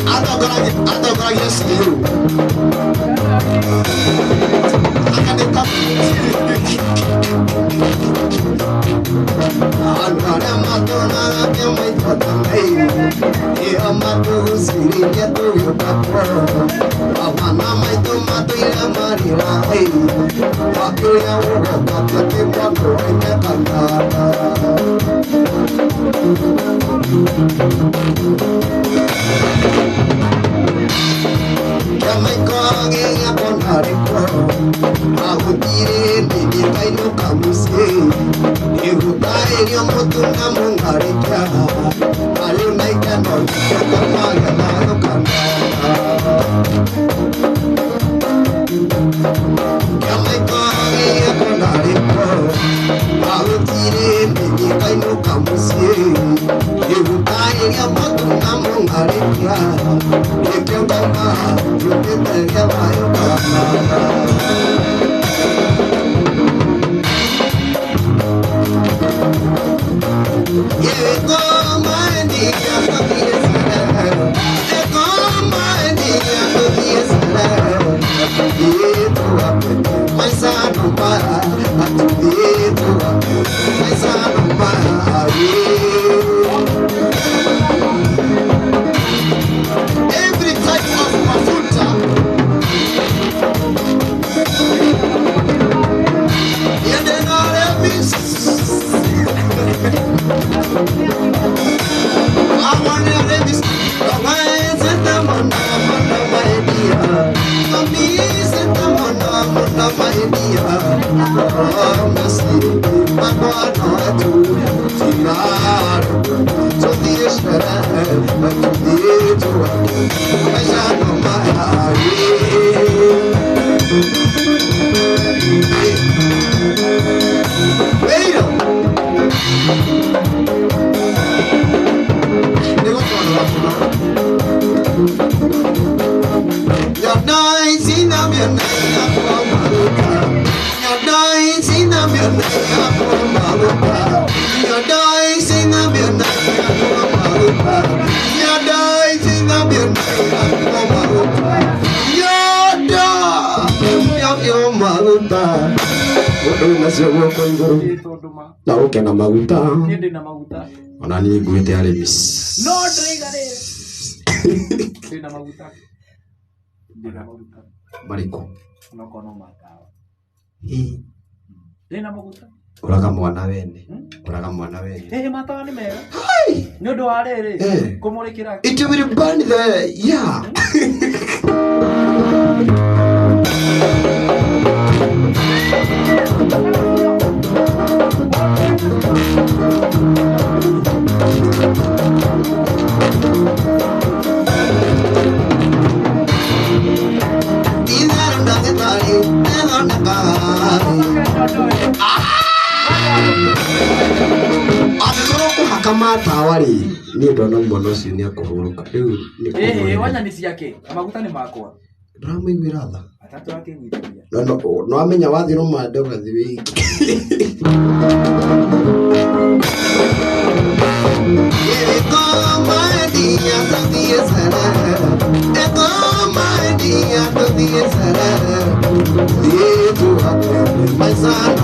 I'm not gonna get you. I can talk. Na uke na maguta. Nindi na maguta. Ona ni ngwite Artemis. No ndrigare. Ndina maguta. Ndina maguta. Mariko. No kono makawa. Hii. Ndina maguta. Uraga mwana wene. Uraga mwana wene. Matawa ni mega. Hai. Ni undu wa riri. Kumurikira. It will burn the yeah. Kama tawari ni ndona mbono cio ni akuhuruka riu ni wanya ni ciake maguta ni makwa drama igwiratha atatu yake gwitiria no amenya wathi no mande ugathi wiki my son,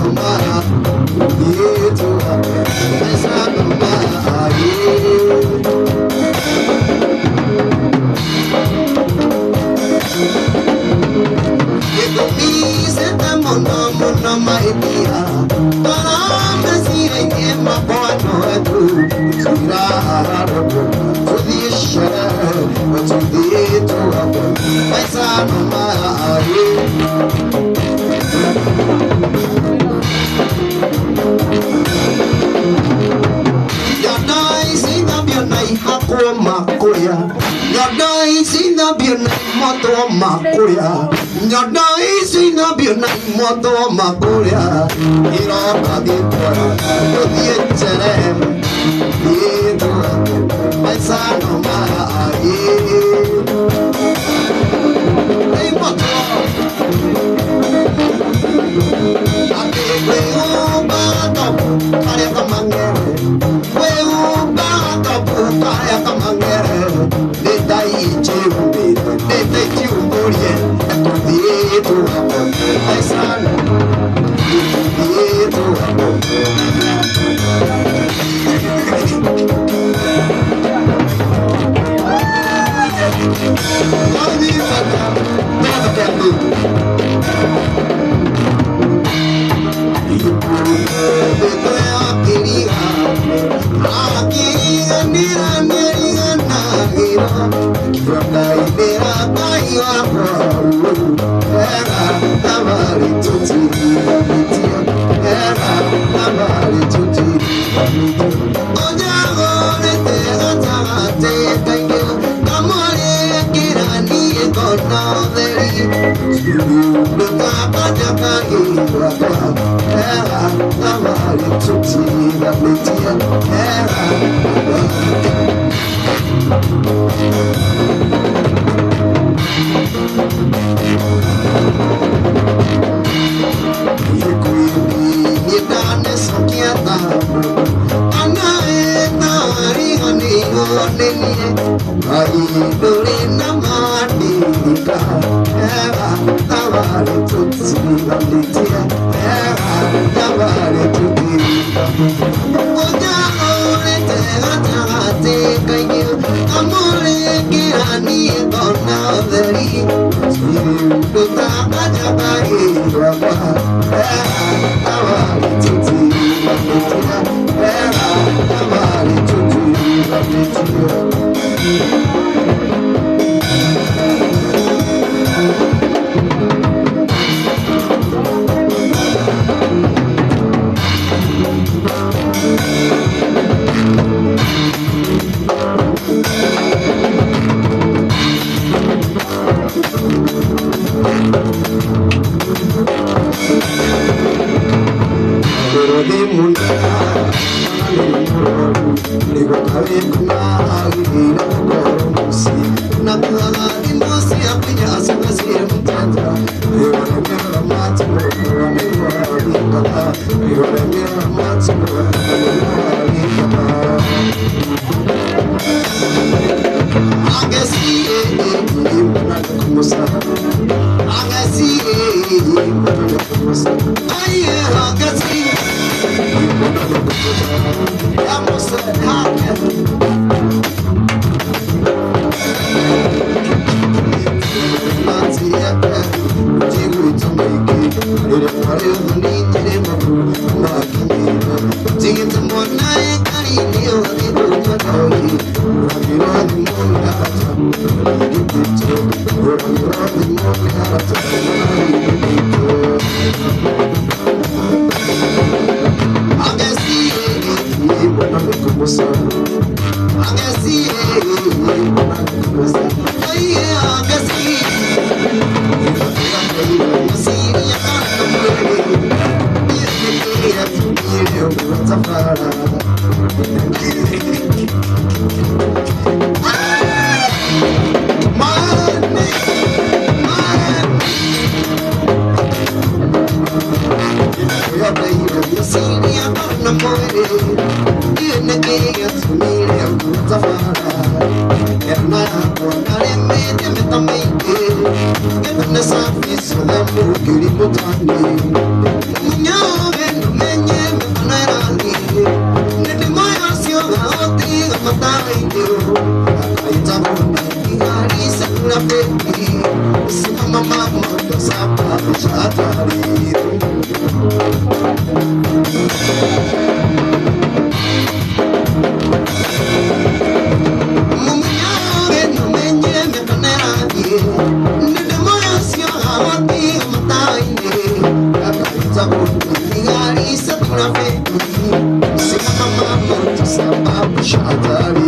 kusababisha hatari.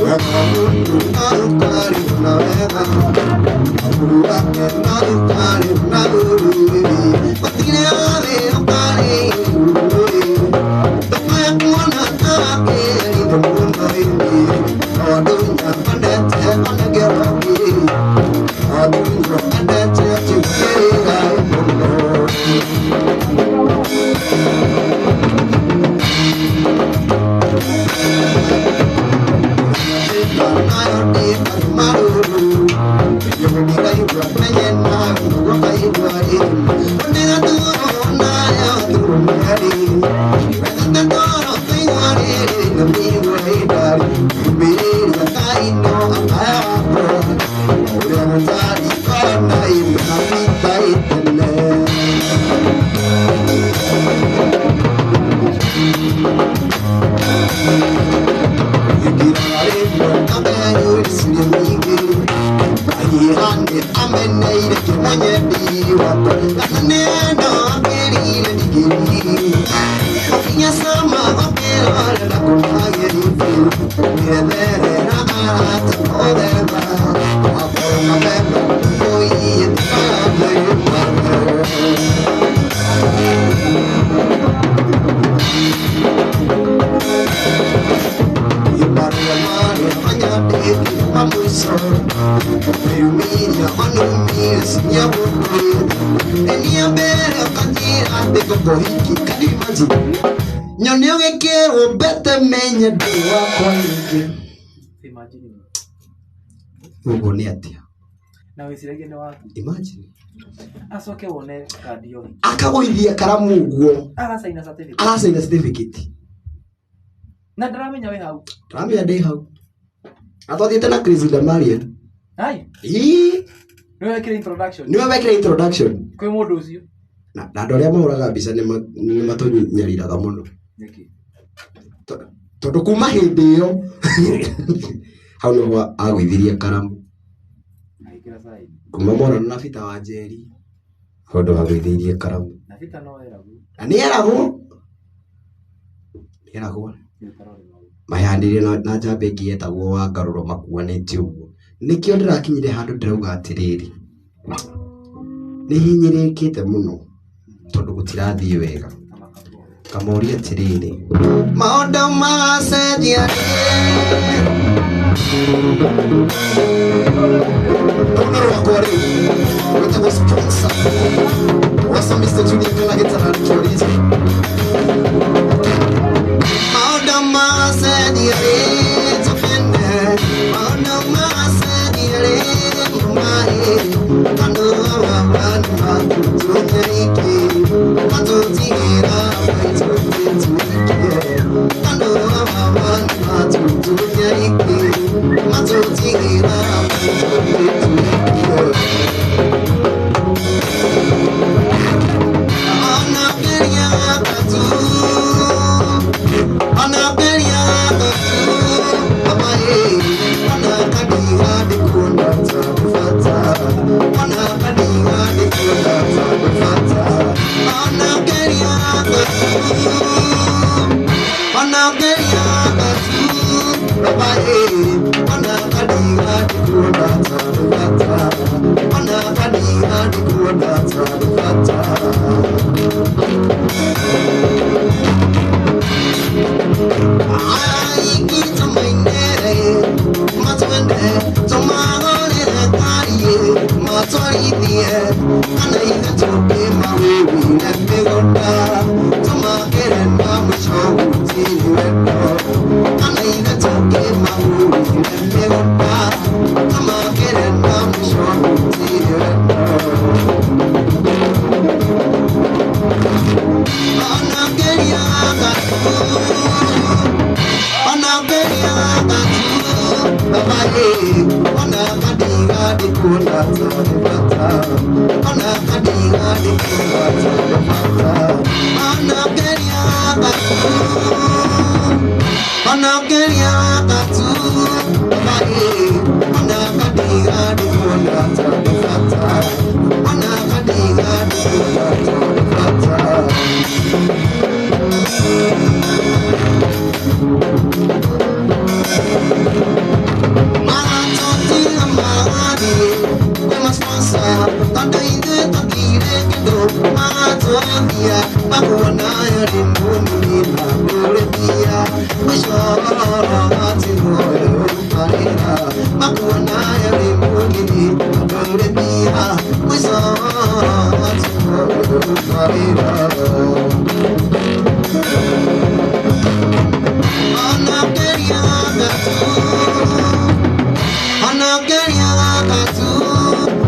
Weka Mungu karibu na wewe, amuru wake karibu na wewe, watine ale karibu Imagine. Asoke wone radio. Akagoithia karamu uguo. Agasaina certificate. Agasaina certificate. Na ndramenya we hau. Ndramenya ndĩ hau. Atothiĩte na Chris Damarian. Hai. Niwe wekire introduction. Niwe wekire introduction. Kwĩ mũndũ ũcio. Na andũ arĩa mahũraga mbica nĩ matũnyariraga mũno. Nĩkĩ? Tondũ kuma hĩndĩ ĩyo hau nĩho agũithirie karamu. Kuma mwana na bita wa Njeri hondo agũithĩirie karamu. Na bita no eragwo. Na nĩ eragwo mahandire na njamba ĩngĩ yetagwo Wangarũro makuanĩte ũguo. Nĩkĩo ndĩrakinyire handũ ndĩrauga atĩrĩrĩ, nĩ hinyĩrĩkĩte mũno tondũ gũtirathiĩ wega. Kamoria atĩrĩrĩ, maũndũ magacenjia rwakwa rĩu wĩtagwo sponsor wasa Mr. Junior kana gĩtara kĩorizo. Maũndũ magacenjia tũkene, maũndũ magacenjia maĩ andũ aya nĩ matũtũnyaiki matũtigĩra maitũ tũtũikie andũ aya nĩ matũtũnyaiki matũtigĩra maitũ tũtũikie. Monia, Maguanaya, Limumina, Bolivia, Mashati, Marina, Maguanaya, Limumina, Bolivia, Mashati, Marina. Ana quería gatu,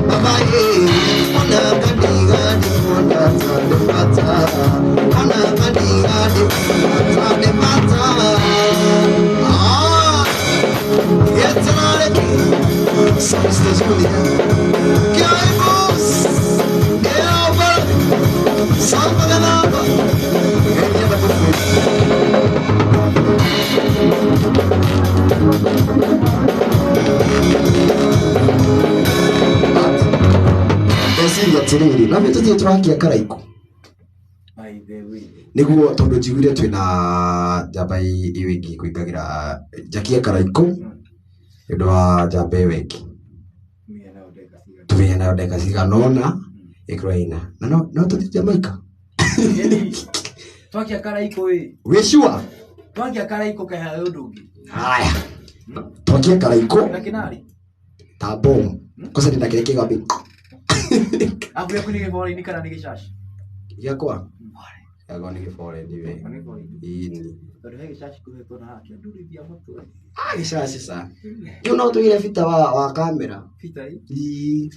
babaye, ona kadiga di mona tade mata, ona kadiga di mona tade mata. Ah, it's another key. Sister Julia, Gaibus, Gelba, Salvaganaba, and never to atiriri na vitu tio turakia karaiko niguo tondu njiguire twina njamba iwingi kuingagira jakia karaiko ndu wa njamba iwingi tumia nayo ndeka ciganona ikroina na no tuti Jamaica twakia karaiko we sure twakia karaiko kaha ndungi haya twakia karaiko na kinari tabom kosa ndakireke gabi abu yaku ni gibore ni kana ni gishashi yakwa yago ni gibore ndiwe ini ndo he gishashi kuheto na haki nduri bia moto gishashi sa you know tuire fita wa kamera fita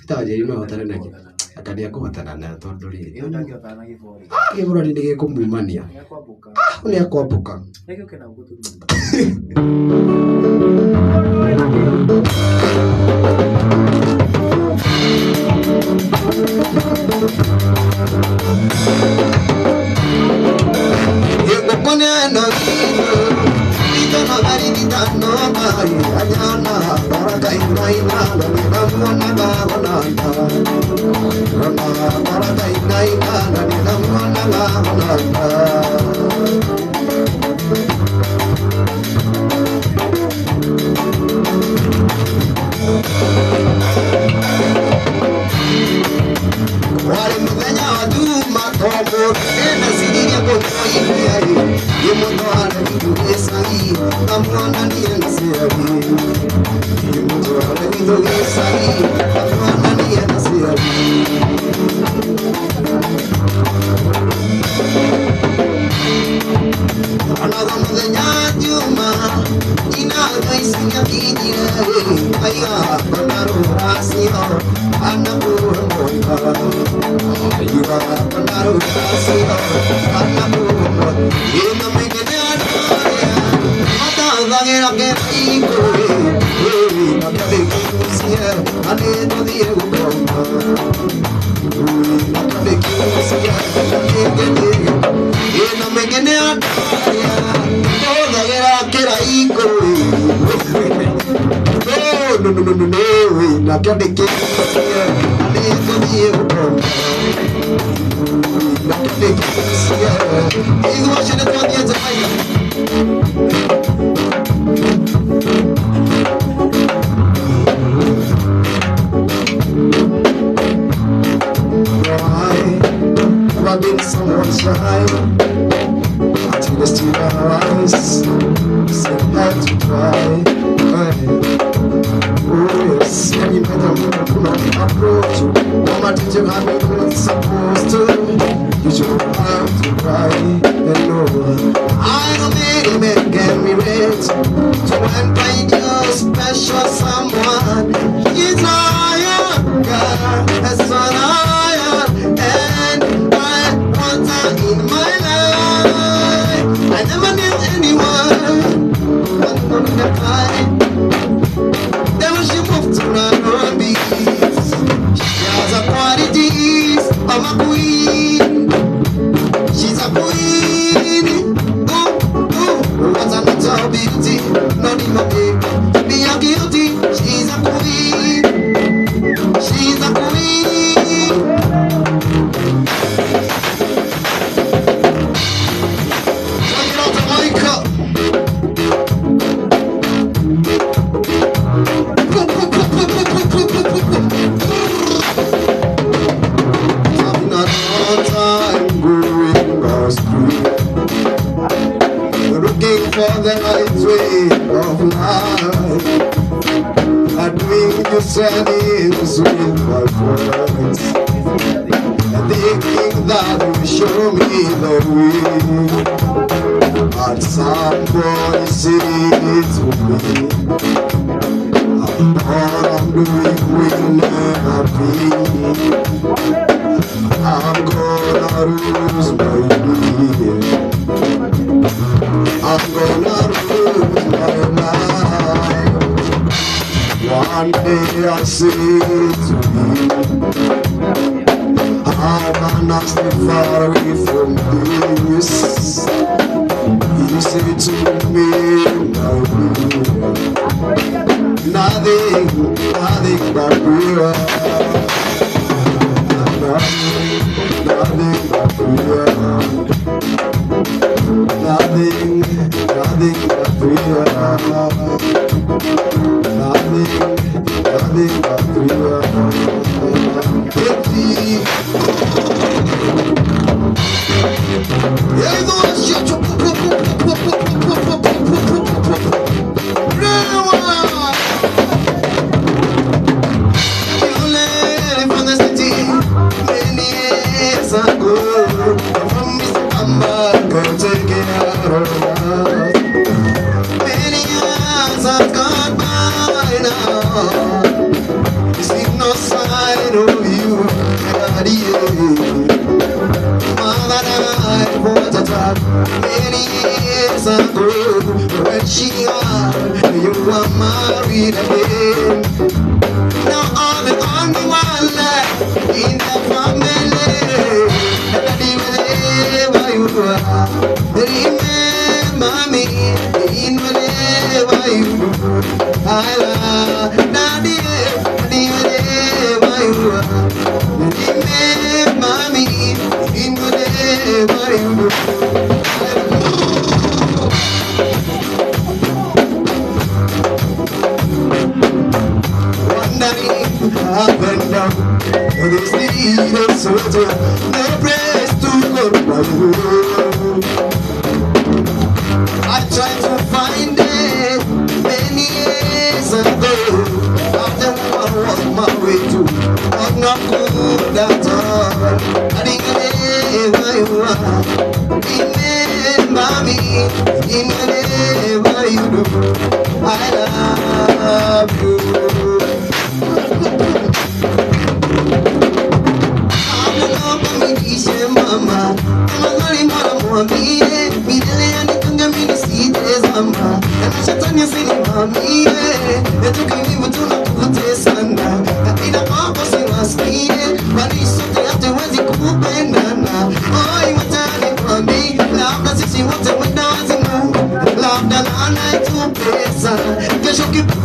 fita je no hotana nake akani yakuhotana na tondu ri iyo ndangiota na gibore gibore ndi gikumumania yakwambuka ni yakwambuka neke kana ugutu She's a queen. thinking that you show me the way, but somebody said to me, I'm doing will never be. I'm gonna lose my way. I'm gonna lose my life. One day I say to you, I cannot stay far away from this. You say to me, nothing but prayer. Nothing but prayer. Nothing but prayer. Nothing but prayer. Yeah, go and shut up. Many years have gone by now. You see no sign of you, Daddy. Mother died for the time many years ago. When she got you were married again. Now I'm the only one left in the family. Daddy, wherever you are, remember me in whatever you do. I love Daddy, wherever you are, remember me in whatever you do. Wandering up and down the street of Soto, no place to go by you. I tried to find it many years ago. After I was my way to, but not good at all. I didn't wherever you are, remember me in whatever you do. I love you. Mama, I'm mama, me, mama, and Shatanya singing mommy, and you can even do not put this under. In a papa sing us, but he's so glad to was it cool banana. Oh, you were telling for me, love does she wants to win dancing moon. Love that I like to pesa, get your keep it, I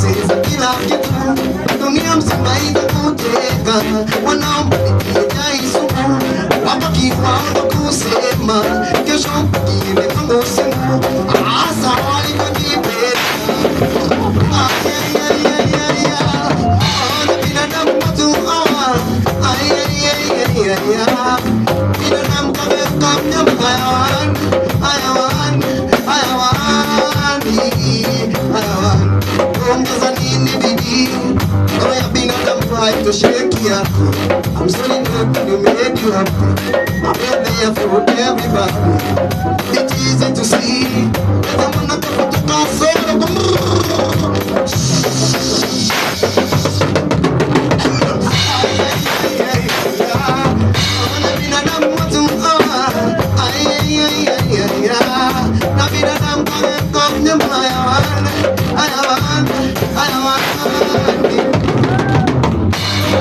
love you too. Don't need somebody to take one now, I is so cool. Papa keep on the cool sema, get your key, the Congo. Asa wali kwa kipeta. Ona binadamu watu hawa. Binadamu kama mnyama hayawan. Ongeza nini bidii. Roho ya binadamu haitosheki yako. I'm sorry that you made you happy. I'm there for everybody. It's easy to see. I'm not going to go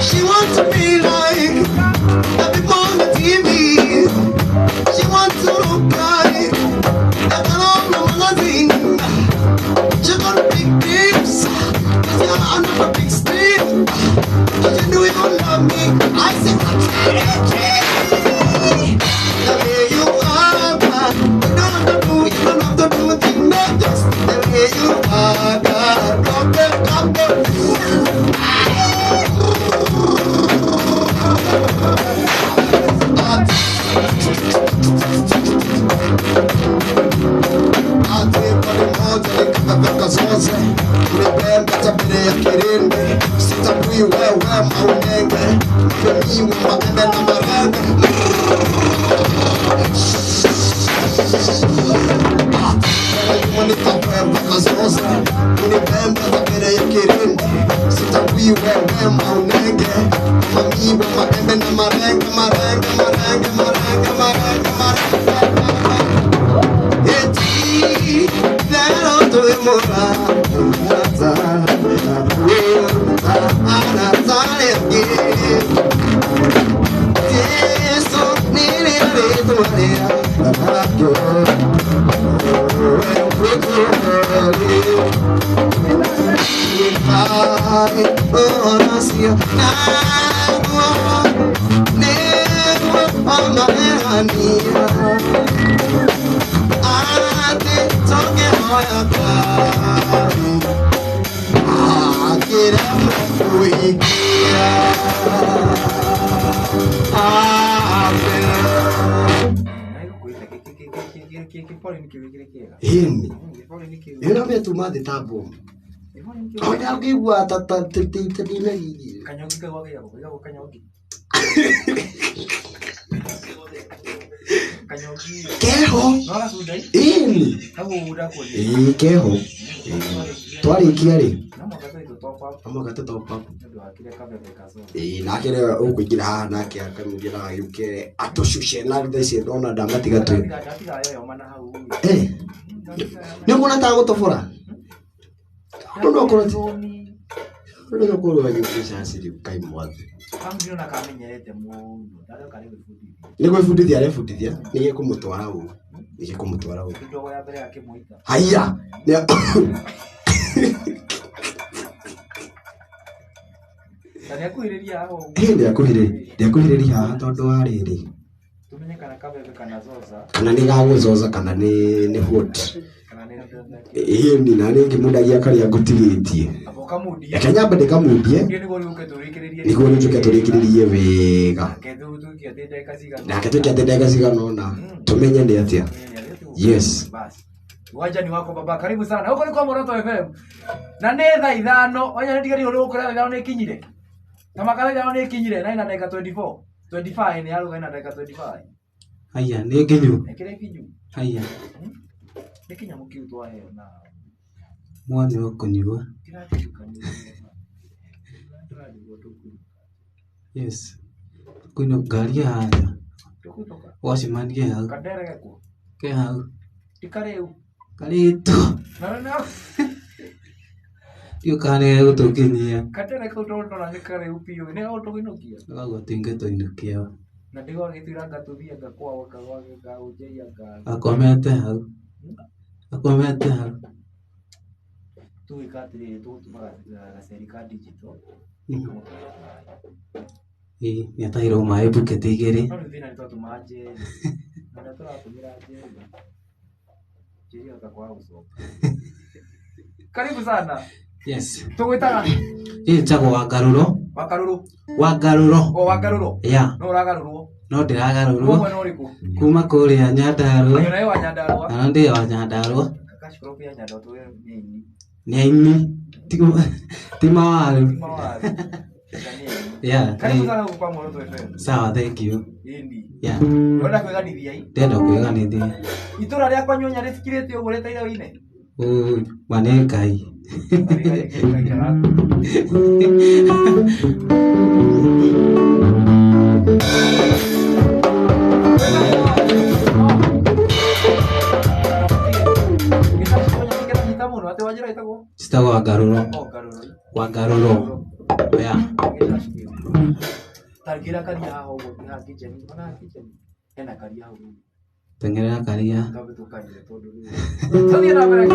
She wants to be like the people on the TV. She wants to look like the magazine. She got big dreams, cause you're on a big street. Cause you know you don't love me. I said, the way you are, you don't have to do it, you don't have to do it, not just the way you are. Come wewe maunenge mimi wa maana na Tumathi tabo. Oya ukigwa tata tete gigi. Kanyogi kwa yako kanyogi. Kanyogi. Keho. Nora sudai. Hapo udako. Keho. Twari kiari. Amo gato topa. Ndio akire kabebe kazo. Nakire ukugira haha nake akamugira yuke atoshushe na these ndona ndamatiga tu. Ni ngona ta gutofora. Ndio korati. Ndio korwa yukisha asiri kai mwathi. Ndio na kamenyerete muno. Ndio karibu fundi. Ni gwifundithia arefundithia ni kumutwara u. Ni kumutwara u. Ndio ya mbere yake muita. Haya. Ndiakuhiriria haha tondu wa riri tumenye kana kabebe kana zoza kana ni gaguzoza kana ni hot hiyo ni nani kimundagia karia ngutiritie akanyamba ndikamundie niguo nijuke turikiririe wega nake tukiate ndeka cigana ona tumenye ndi atia. Yes, Waja ni wako baba, karibu sana. Huko ni kwa Moroto FM. Na ne thaa 5, onya ndigari uri ukora thaa ni kinyire. Kama kale thaa ni kinyire na ina dakika 24. 25 ni aluga ina dakika 25. Haya, ni kinyu. Ekire kinyu. Haya. Ni kinya mukiu twa he na. Mwanzi wako nyigwa. Yes. Kuno gari haya. Washimanie hao. Kadere gako. Ke hao. Ikareu. Kalito. No. Yo kane gutukinyia. Kadere ko tonto na ikareu pio. Ne auto inokia. Gago tingeto inokia. Na ndigo githiranga tuthia ngakwa wakawa ngaujeia nga. Akomete hao. Akomete hao. Tu ikatire tu tumara na serikali digital. Ni atairo maebu ketigere. No ndina ni tu maje. Na tu atumira je. Jiri utakuwa uso. Karibu sana. Yes. Tugwitaga. Chago wagaruro. Wagaruro. Wagaruro. O wagaruro. Yeah. No ragaruro. No ndiragaruro. Kwa no riku. Kuma kuria Nyandarua. Ayo nayo Nyandarua. Na ndi wa Nyandarua. Kashukuru pia Nyandarua ni. Ni aimi. Timawari. Yeah. Karibu sana kwa Moroto FM. Sawa, thank you. Indi. Yeah. Wenda kweganithia hii. Ndenda kweganithia. Itura ria kwa nyonya risikirite ugureta ira wine. Mane kai. Sitago wagaruro. Wagaruro. Yeah. Targira karia haho na kitchen. Ona kitchen. Ena karia haho. Tengerera karia. Kabe tukanje todo. Tadi na bera.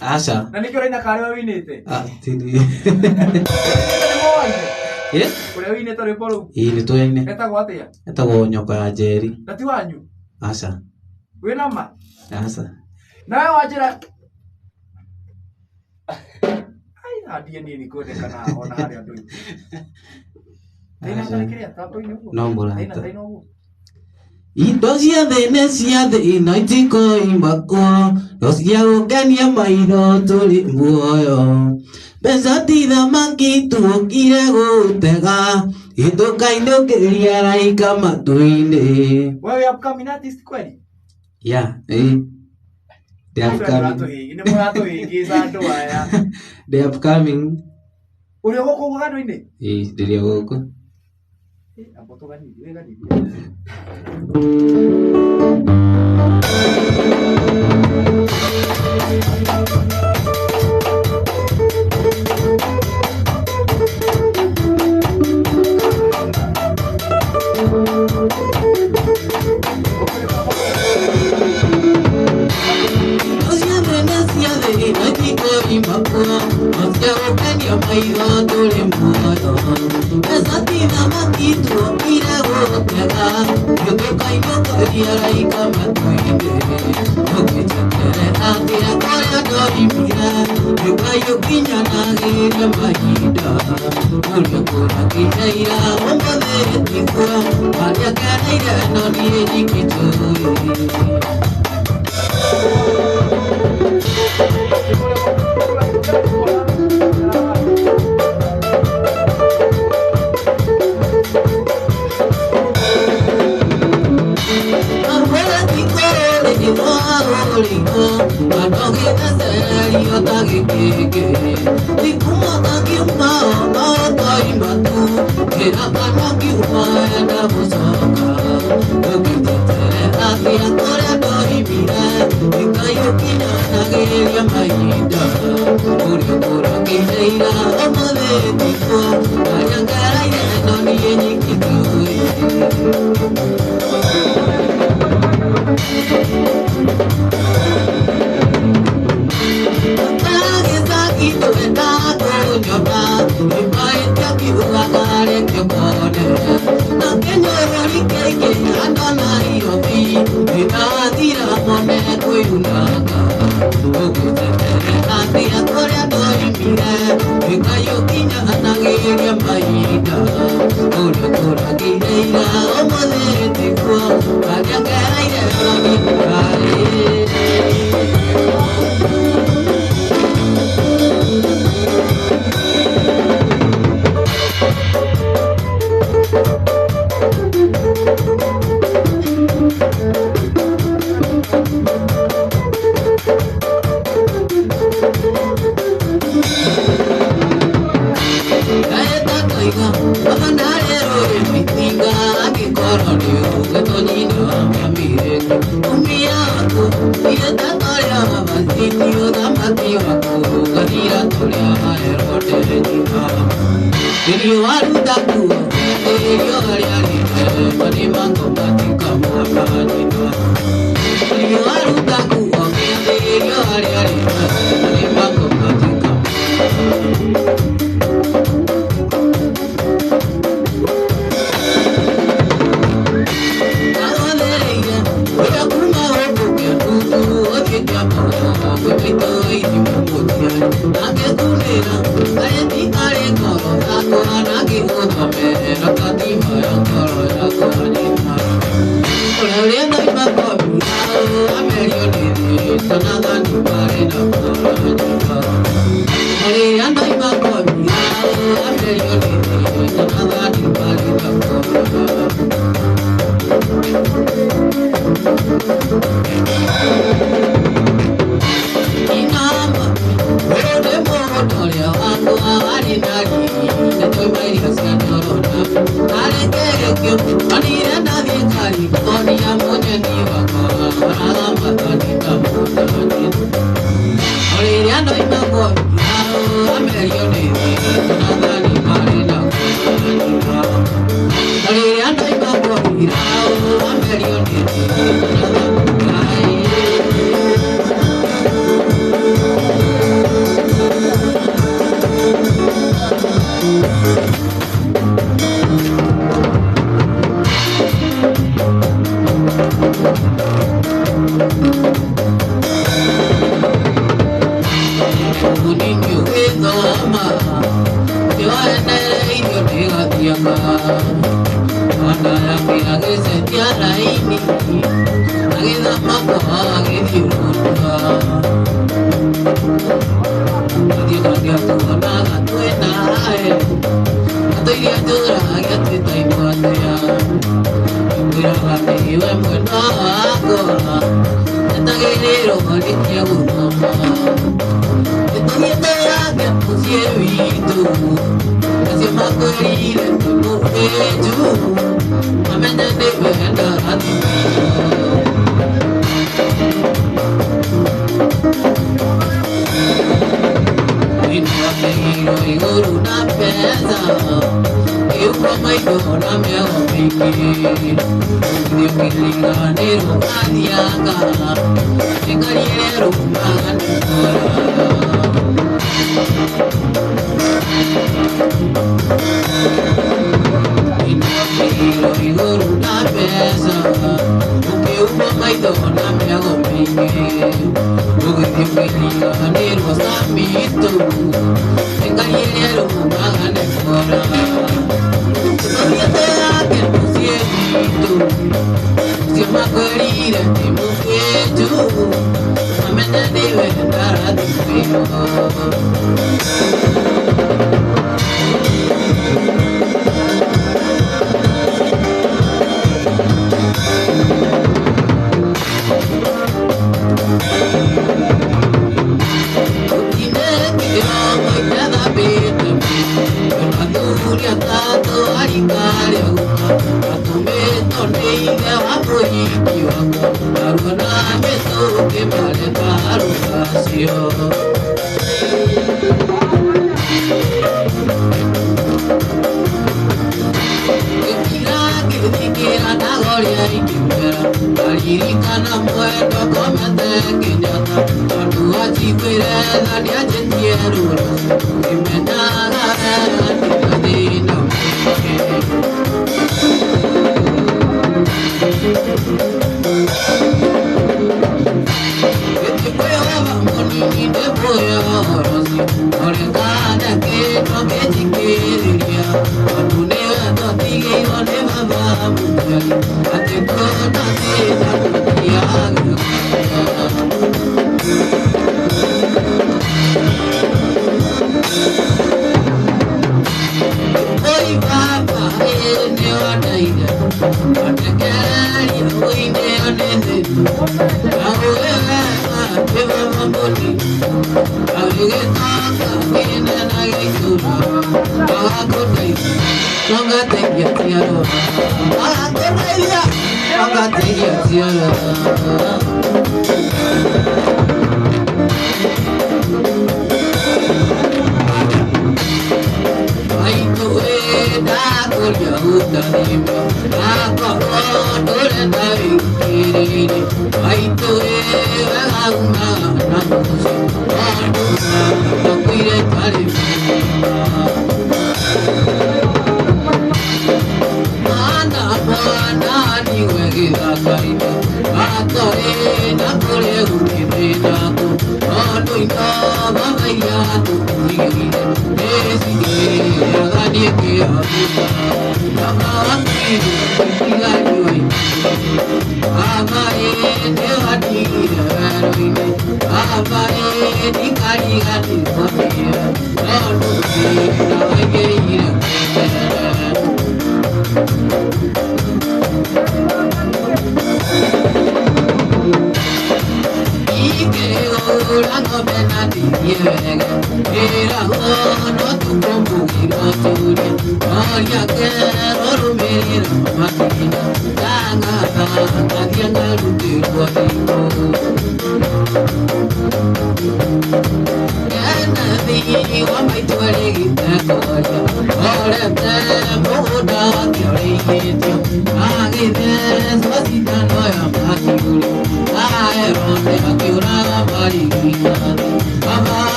Asa. Na nikio ina kare winite. Tini. Eh? Kore winite tore polo. Ini to ine. Eta gwatia. Eta go nyoka ya jeri. Tati wanyu. Asa. Wena ma. Asa. Na wajira. Adia ni kode kana ona hari andu. Tena takiria tapo inu. No mbura. Tena no. Indo ciothe nĩ cia thĩ ĩno itikoima no cia gũkenia maitho tũrĩ muoyo. Mbeca ti thamaki tuokire gũtega itukainũkĩria raika matũ-inĩ. Wewe upcoming artist kweli? Yeah, they are upcoming. Uri goko gano-inĩ? Ndĩrĩ gũkũ. Ambo tugani wegani.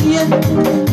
Bien.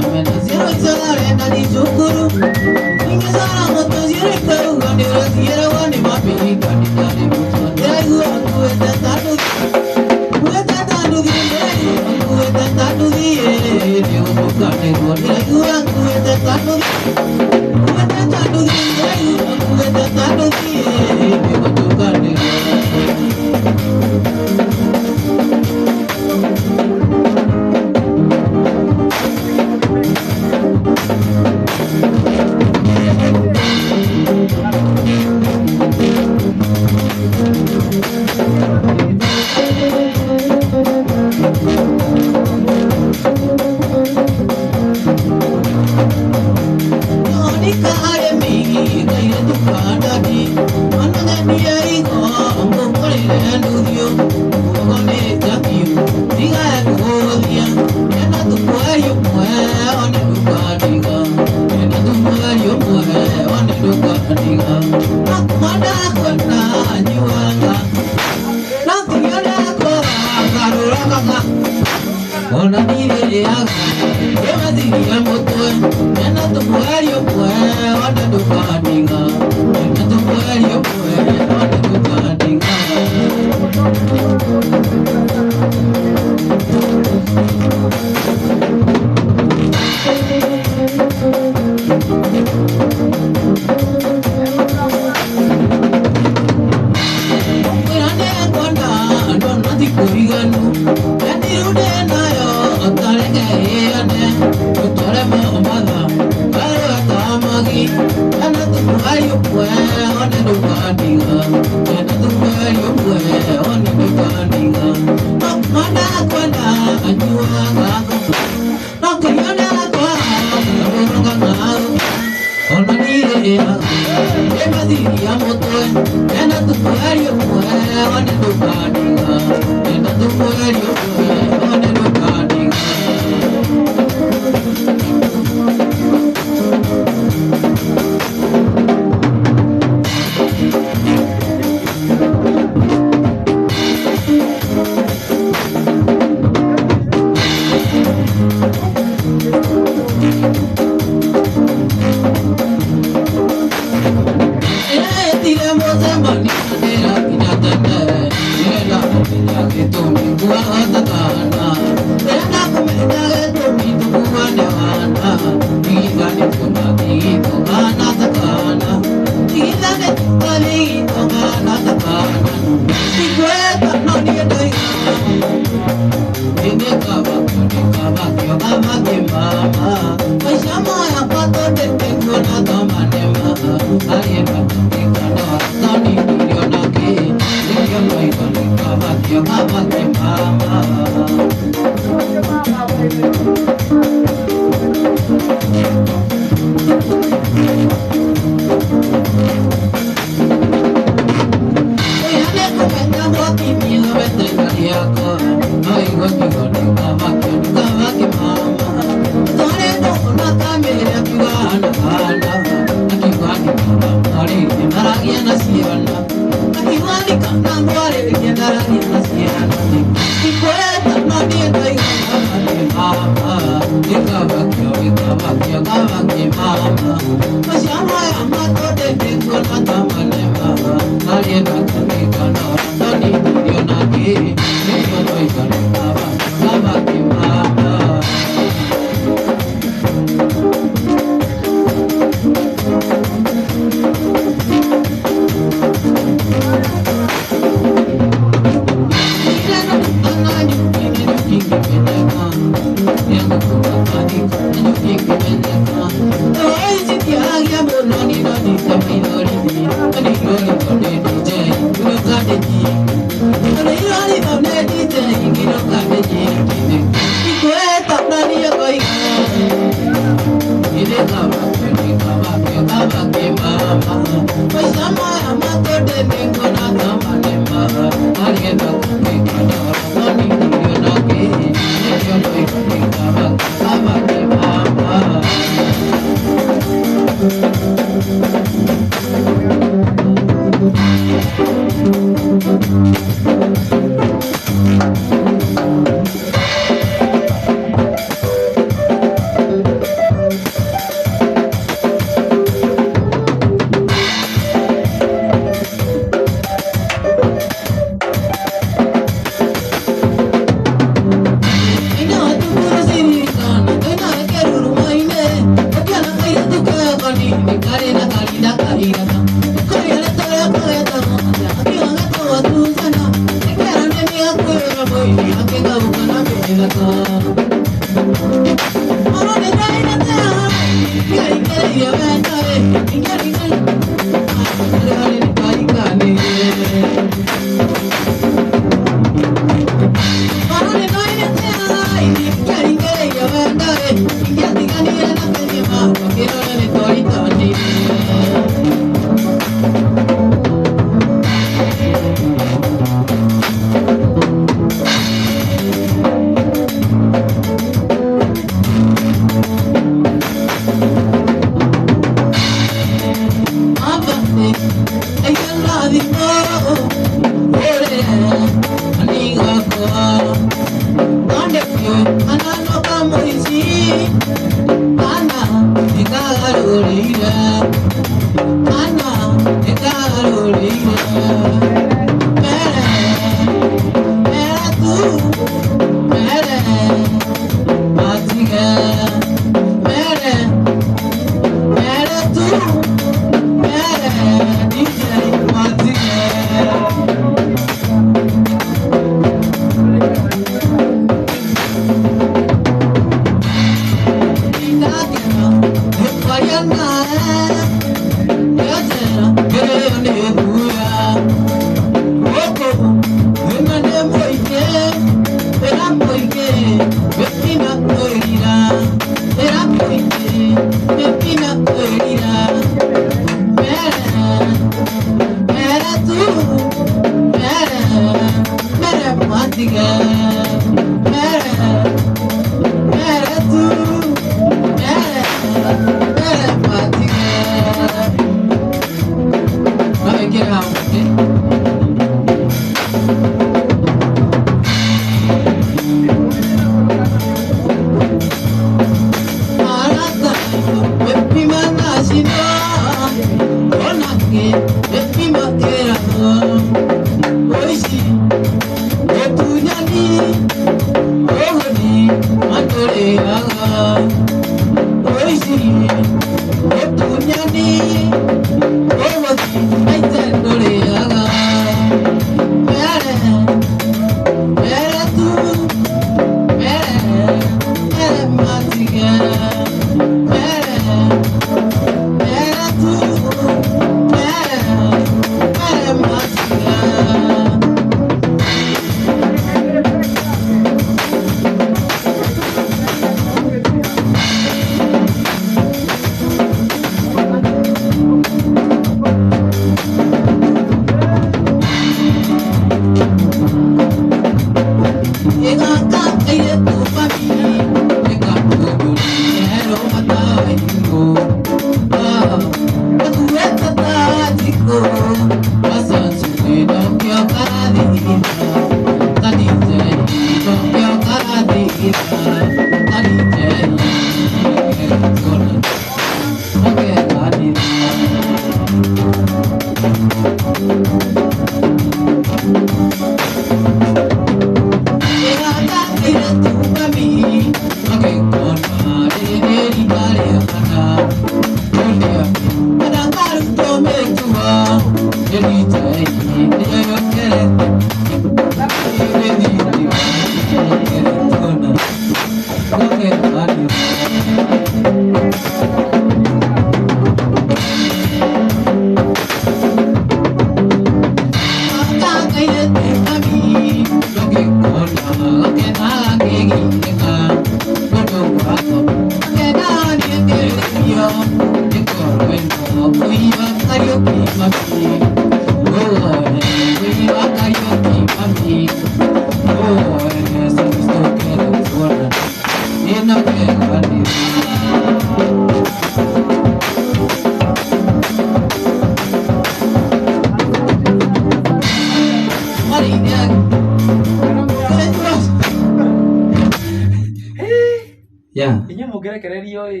Yeah. Inyo mugerekererio ĩ.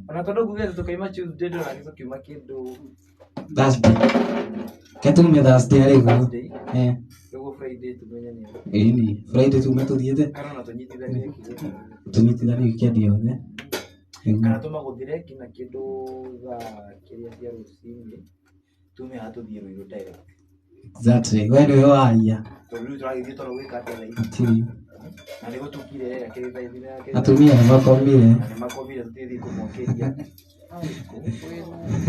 Ona tondu ngugete tukaima Tuesday ndo na gico kiuma kindu Thursday. Ketume Thursday arigo. Luego Friday tumenya ni. Ini Friday tume tuthiete. Kana na tunyitithanie kitu. Tunyitithanie kiadi yothe. Kana tumaguthire kina kindu ga kiria cia rucini. Tume hatuthie Ruiru direct. Exactly. Wewe ndio waia. Tondu turagithie toro gwika atĩa thaa ici. Ati. Na niko tukire akirita ithira akirita. Atumia makomire. Na makomire tutithi kumuokeria.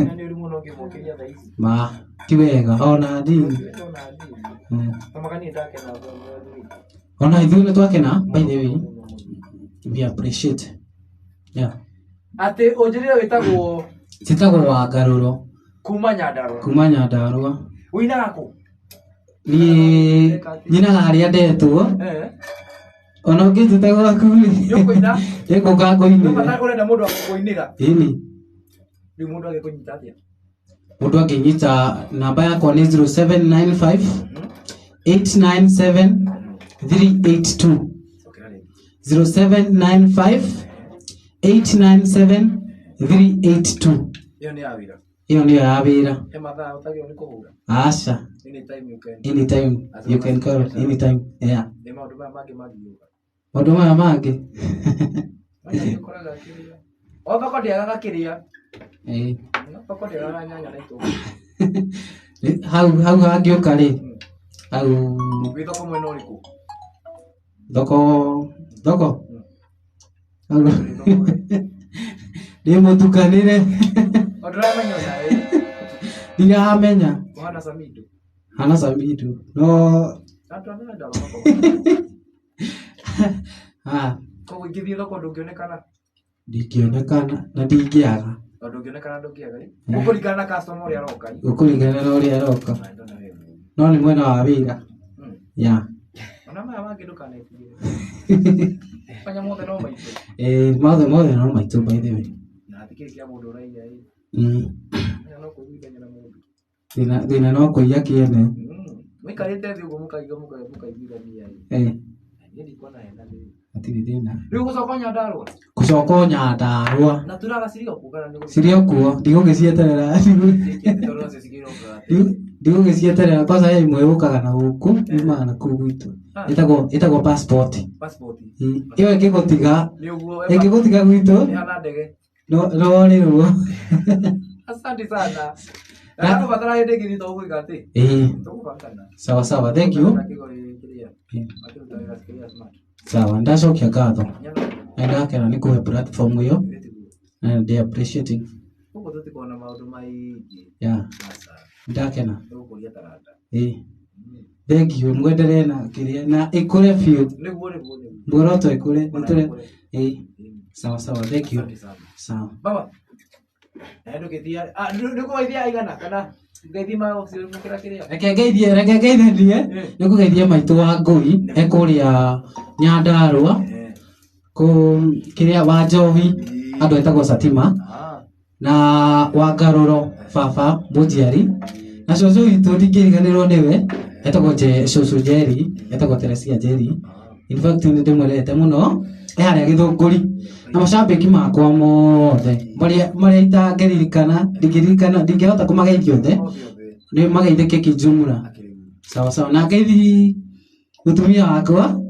Na ni uri muno ngimuokeria tha ici. Ma ti wega ona ndini. Tamakani ndake na Ona ithuĩ nĩ twakena by the way. We appreciate. Yeah. Ate onjirire witagwo Wangarũro. kuma Nyandarua. Kuma Nyandarua. Uinaga ku? Niĩ nyinaga harĩa ndetwo. Ona ũngĩnjĩta gwaku rĩ. Nĩũkũina? Nĩngũka ngũinĩre. Nĩũbata ũrenda mũndũ agũkũinĩra? Ĩni. Rĩu mũndũ agĩkũnyita atĩa? Mũndũ angĩnyita namba yakwa nĩ 0795 897 382. 0795 897 382. Hiyo ni ya wĩra. Hiyo ndio ya wĩra. He mathaa ũtagĩrĩirwo nĩ kũhũra. Aca. Anytime you can call anytime. Yeah. Nĩ maũndũ maya mangĩ mangĩũka. Maũndũ maya mangĩ. O thoko ndĩagaga kĩrĩa. Thoko ndĩagaga nyanya na itũngũrũ. Hau hangĩũka rĩ. Hau. Wĩ thoko mwena ũrĩkũ? Thoko. Nĩ mũtukanĩre. Ndĩramenya nawe. Ndiramenya. Hana Samido. Hana Samido. No. Koguo ingĩthiĩ thoko ndũngĩonekana? Ndingĩonekana na ndingĩaga. Ndũngĩonekana ndũngĩaga ĩ? Gũkũringana na customer ũrĩa aroka ĩ? Gũkũringana na ũrĩa aroka. No nĩ mwena wa wĩra. Ya. Ona maya mangĩ ndũkanetigĩre. Fanya mothe no maitũ. Mothe no maitũ by the way. Na tikĩrĩkia mũndũ ũraiya ĩ. No kũiguithania na mũndũ. Thĩna no kũiya kĩene. Mũikarĩte thĩ ũguo mũkaiguithania ĩ. Niĩ ndikuona hena thĩna. Hatirĩ thĩna. Rĩu gũcoka Nyandarua? Gũcoka Nyandarua. Na turaga cirio kuugana nĩ cirĩ o kuo ndigũgĩcieterera. Ndigũgĩcieterera kwanza he imwe yũkaga na gũkũ yumaga na kũu gwitũ. Ĩtagwo passport. Ĩyo ĩngĩgũtiga gwitũ. Nĩhana ndege. No rĩ ruo. Asante sana. Na batara hĩndĩ ĩngĩ nĩtũgũĩka atĩ? Tũgũbangana. Sawa, thank you. Sawa, ndacokia ngatho. Na ndakena nĩ kũhe platform ĩyo. And they appreciating. Ũguo tũtikuona maũndũ maingĩ. Yeah. Ndakena. Thank you. Mwendelee na kĩrĩa na ĩkũre biũ. Muoroto ĩkũre. Sawa. Thank you. Sawa. Baba. Ndũgĩthia. Ndũkũgeithia aigana kana ngeithi mao ciũkĩra kĩrĩa? Reke ngeithie. Nĩkũgeithia maitũ wa Ngũi ekũrĩa Nyandarua. Kĩrĩa wa Njohi andũ etagwo Satima. Na Wangarũro baba mũnjiari. Na cũcũ witũ ndingĩriganĩrwo nĩwe etagwo cũcũ Jerry, etagwo Teresia Jerry. In fact nĩ ndĩmwendete mũno harĩa Gĩthũngũri. Na macambĩki makwa mothe marĩa itangĩririkana ndingĩhota kũmageithia othe nĩ mageithĩke kijumla. Sawa. Na ngeithi mũtumia wakwa.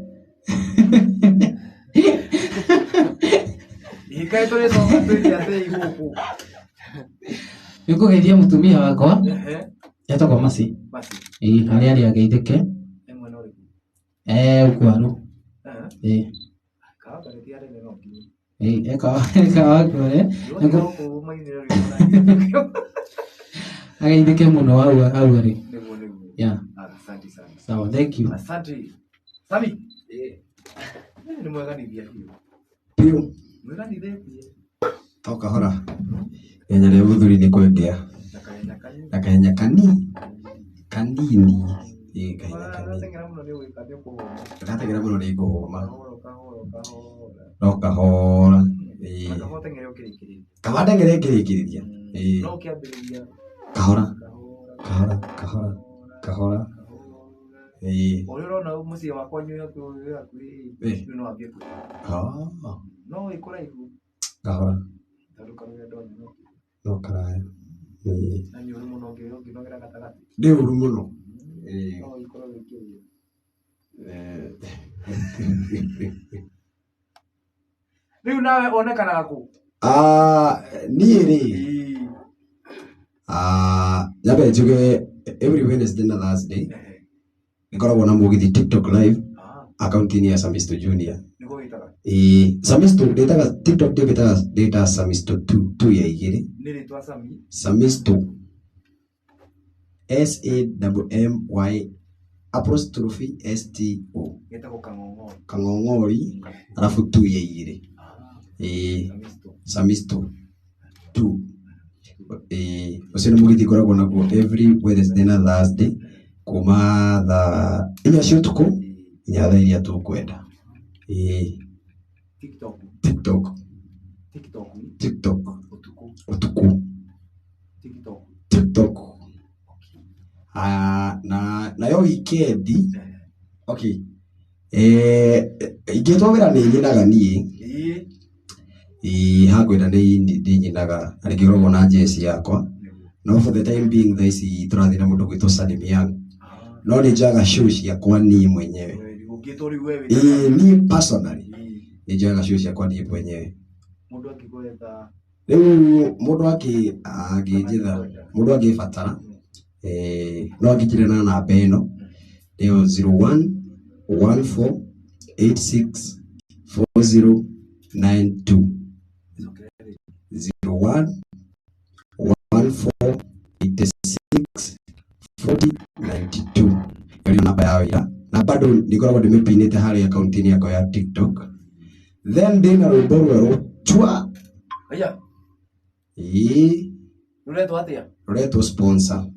Nĩngũgeithia mũtumia wakwa etagwo Masi. Harĩa arĩ ageithĩke. Ũkwaru. Ageithĩke mũno hau arĩ. Sawa, thank you. Asante. Sami. Ni mweganithia hiyo. Mweganithia. Toka hora. Nyanya mũthuri nĩ kwengea. Na kahenya kanini. Kanini. Gatengera mũno nĩ ngũhũma. No kahora. Kagatengere ngĩrĩkĩrĩria. No kĩambĩrĩria. Kahora. Ũrĩa ũrona mũciĩ wakwa nyũĩ hakuhĩ no ambie kuo. No ĩkũraihu. Kahora. Tondũ karũgendo ndona. No karaya. Na nĩ ũrĩ mũno ũngĩnogera gatagatĩ. Nĩ ũru mũno. No ikorwo wĩkĩrĩire. Rĩu nawe onekanaga kũ? Niĩ rĩ. Nyambe njuge every Wednesday na Thursday nĩkoragwo na mũgithi TikTok live account ni ya Samisto Junior. Niko itaka. Samisto data TikTok data Samisto 2 ya igiri. Nili twa Sami. Samisto SAMMY apostrophe STO. Getako Kangongori. Kangongori alafu 2 ya igiri. Samisto 2. Usino mugiti koragwo naguo every Wednesday na Thursday kuma inya cio inya thaa iria tukwenda. TikTok utuku TikTok na yo weekend okay ingitwira ni nyinaga nie hangwenda ni nyinaga arigirwo na jesi yakwa no for the time being this turathira mundu gwitwo Salim Young no ni jaga shoes yakwa ni mwenyewe ni personally ni jaga shoes yakwa ni mwenyewe mundu akigwetha riu mundu angijitha mundu angibatara no angijire na namba ino ndio 0114864092 0114864092 ndio namba yao ya na bado nikoragwo ndimipinite hari account ni yako ya TikTok then ndina rwimbo rweru chwa aya Ruleto sponsor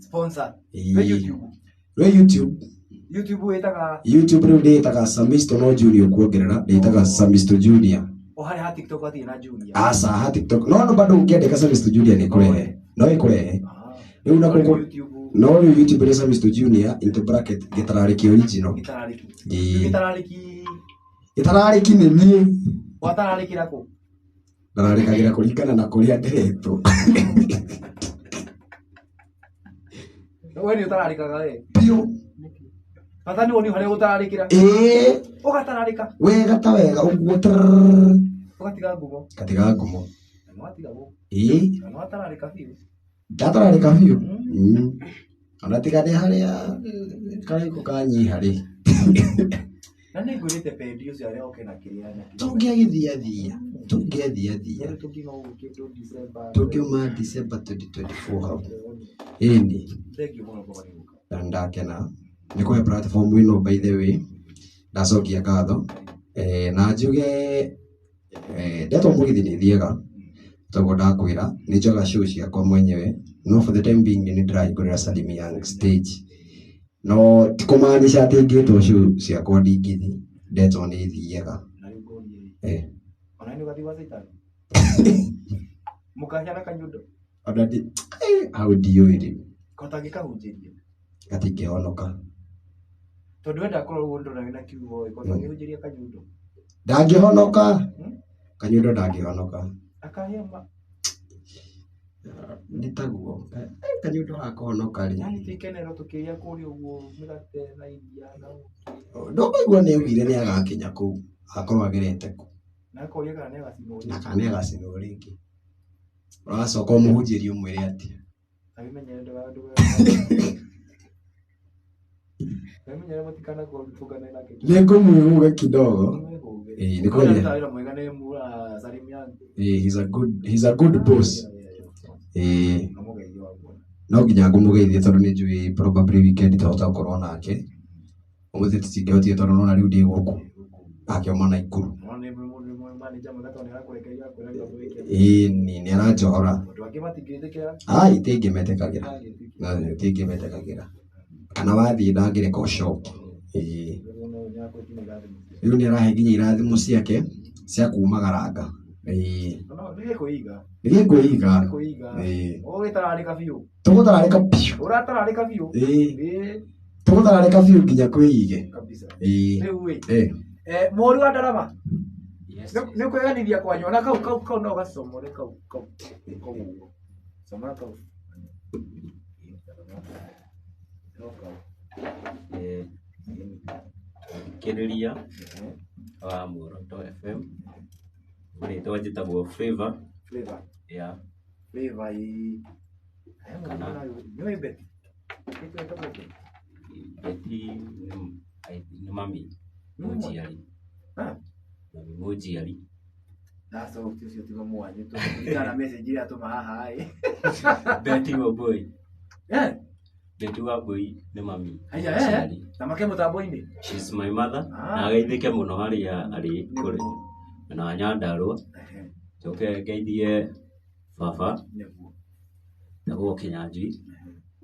YouTube rĩu ndĩtaga Samisto no Junior kuongerera ndĩtaga Samisto Junior hari ha TikTok ati na Junior asa ha TikTok no bado ũngĩandĩka Samisto Junior nĩ kũrehe no ĩkũrehe rĩu na kũkũ no rĩu YouTube rĩ Samisto Junior into bracket gĩtararĩki original gĩtararĩki nĩ niĩ watararĩkĩra kũ ndararĩkagĩra kũringana na kũrĩa ndĩretwo wewe ni utararikaga pio Patani woni hare utararikira ugatararika wega ta wega uguo ugatiga ngumo mwatiga go no atararika biu ndatararika biu ona tigane haria kare ko kanyiha ri na nĩ ngwĩrĩte pendi ũcio arĩa oke na kĩrĩa tũngĩagithia tũkiuma December 2024 hau ĩni ndakena nĩ kũhe platform ĩno by the way ndacokia ngatho na njuge ndeto mũgithi nĩ thiega tondũ ndakwĩra nĩ njoga show ciakwa mwenyewe no for the time being nĩ ndĩrahingũrĩra Salim Young stage no tikumaanisha atĩ ngĩtwo show ciakwa ndingĩthi ndeto nĩ thiega ona nĩ ũgathi wa Saitani mũkahana kanyundo ona ndi how ndiũĩ rĩu kotangĩkahunjĩria gatingĩhonoka tondũ wenda kũrorwo ũndũ na wĩna kiugo kotangĩhunjĩria kanyundo ndangĩhonoka kanyundo ndangĩhonoka akahema nitaguo kanyundo akohonoka ri yani tikenero tukiria kuri uguo migate na iria na ndũkũigua nĩ augire nĩ agakinya kũu akorwo agerete ku na koria kana nĩ agacinwo na kana nĩ agacinwo rĩngĩ ũracoka ũmũhunjĩrie ũmwĩre atĩa abimenyere ndũgandũ abimenyere matikana kũtugana nake nĩ ngũmwĩhuga kidogo nĩ kweli ndio mwega nĩ mura Salim Young he's a good boss no nginya ngũmũgeithie tondũ nĩ njũĩ probably weekend tũhota gũkorwo nake ũmũthĩ tũtingĩhotire tondũ nona rĩu ndĩ gũkũ akiuma Naikuru nĩ aranjohora itingĩmetĩkagĩra kana wathiĩ ndangĩreka ũcoke rĩu nĩ arahe nginya irathimo ciake cia kumagaranga nĩgĩkũiga tũgũtararĩka biũ tũgũtararĩka biũ nginya kwĩige mũri wa ndarama nĩ kwĩganithia kwanyu ona kau no gacomore kau somora kau kĩrĩria wa Muoroto FM rĩtwa njĩtagwo Flavor ya Flavor kana nĩ beti nĩ mami Mujiari. Mami Mujiari. Sasa ucio tiga mwanyu tu ndana message ira tuma haha Betty Wambui. Betty Wambui ni mami. Aya tamake mutambo-ini. She's my mother. Na geithike muno ari kuri na Nyandarua. Joke geithie baba. Naguo Kinyanjui.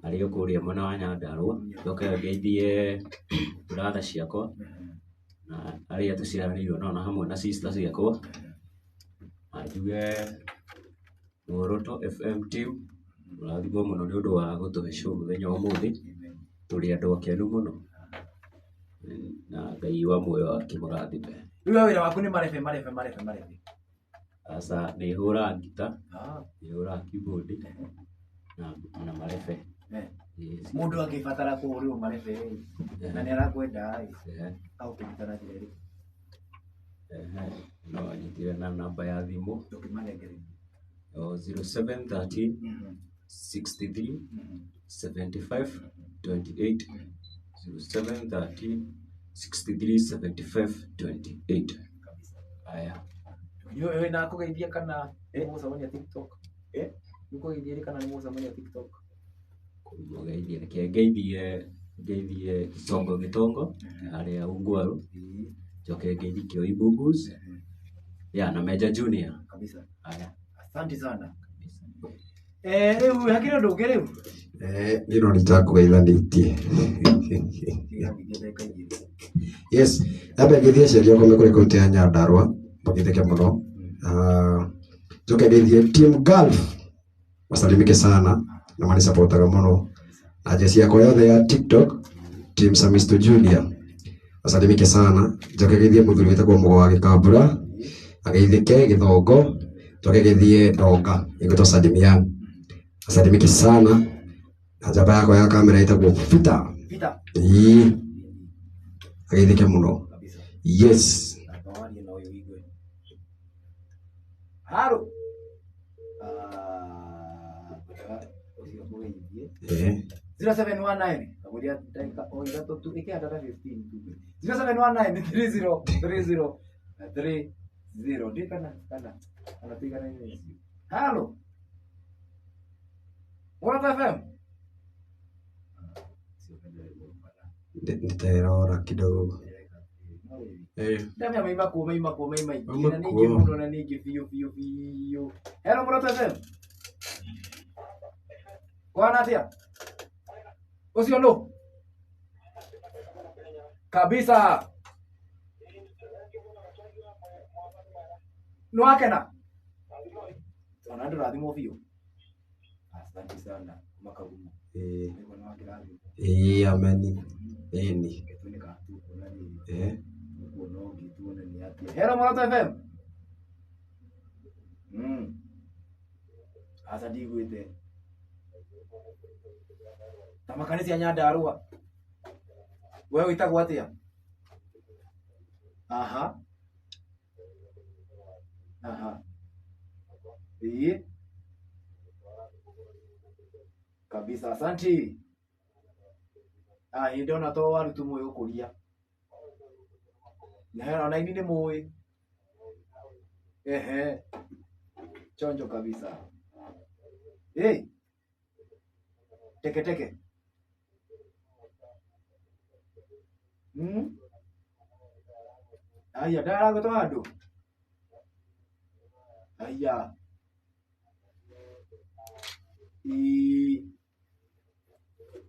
Ari okuria mwena wa Nyandarua. Joke geithie brother ciakwa. Na ari atuciaranirwo nona hamwe na sister ciakwa. Ajuge Muoroto FM team murathimwo muno ni undu wa gutuhe show muthenya wa umuthi turi andu akenu muno na Ngai wa muoyo wake murathime. Riu wira waku ni marefe. Asa ni hura ngita ni hura keyboard na marefe. Mundu angibatara kuhuriwo marefe na ni arakwenda au kugitana njira iri. No nyitire na namba ya thimu Tukimanegere 0713 63 75 28 0713 63 75 28. Aya yo na kugeithia kana mucamania TikTok nikugeithia kana mucamania TikTok kumugeithia geithie gitongo aria ungwaru joke geithie kio Ibubus ya na Meja Junior kabisa. Aya Asante sana. Riu hakire ndungi riu Nino nitakugeithanĩtie. Yes, abe geithie aciari akwa me kũrĩ kaunti ya Nyandarua magitheke muno. Joke geithie team Gulf wasalimike sana na mani supportaga muno. Na jesi yako yothe ya TikTok team Samisto Junior wasalimike sana. Joke geithie muthuri witagwo Mugo wa Gikambura ageithike Githongo. Joke geithie Ndonga igotwo Sadimian asalimike sana. Na jaba yako ya kamera itagwo Peter. Ageithike muno. Yes. Haro. 0719 kamuria dakika oithatũ tu ikianda 15 tu 0719 30 ndikana tigana ni. Halo. Muoroto FM. Nitaerora kidogo. Ndamya maima kuuma na ningi muno na ningi biyo. Hello Muoroto FM. Kwana atia? Ucio no. Kabisa. No akena. Tuna ndo rathimo biyo. Asante sana makagumu. Ameni. Eni. Hello Muoroto FM. Asa digwite. Tamakanisi ya Nyandarua. Wewe witagwo atia? Aha. Kabisa, asante. Ndio na to waru tu moyo kuria. Na ini ni moyo. Chonjo kabisa. Teke. Aya dara goto ando. Aya.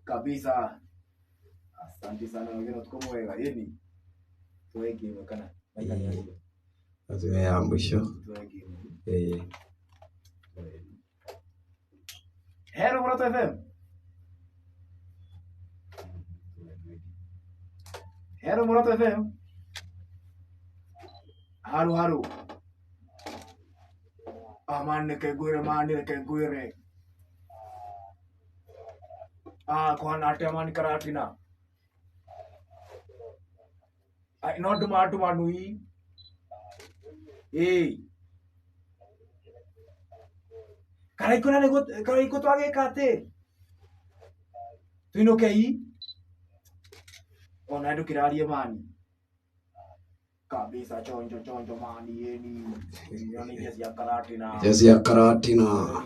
Kabisa. Asante sana wengine tuko mwega yeni. Tuweke kana. Azwe ya mwisho. Hello Muoroto FM. Hello Muoroto FM. Halo. Amane ke guire. Kwa natia mani karatina. No dumatu manui. Karaiko twage kate. Tuino kei. Ona ndu kirarie mani. kabisa chonjo mani yeni yani jesi ya karatina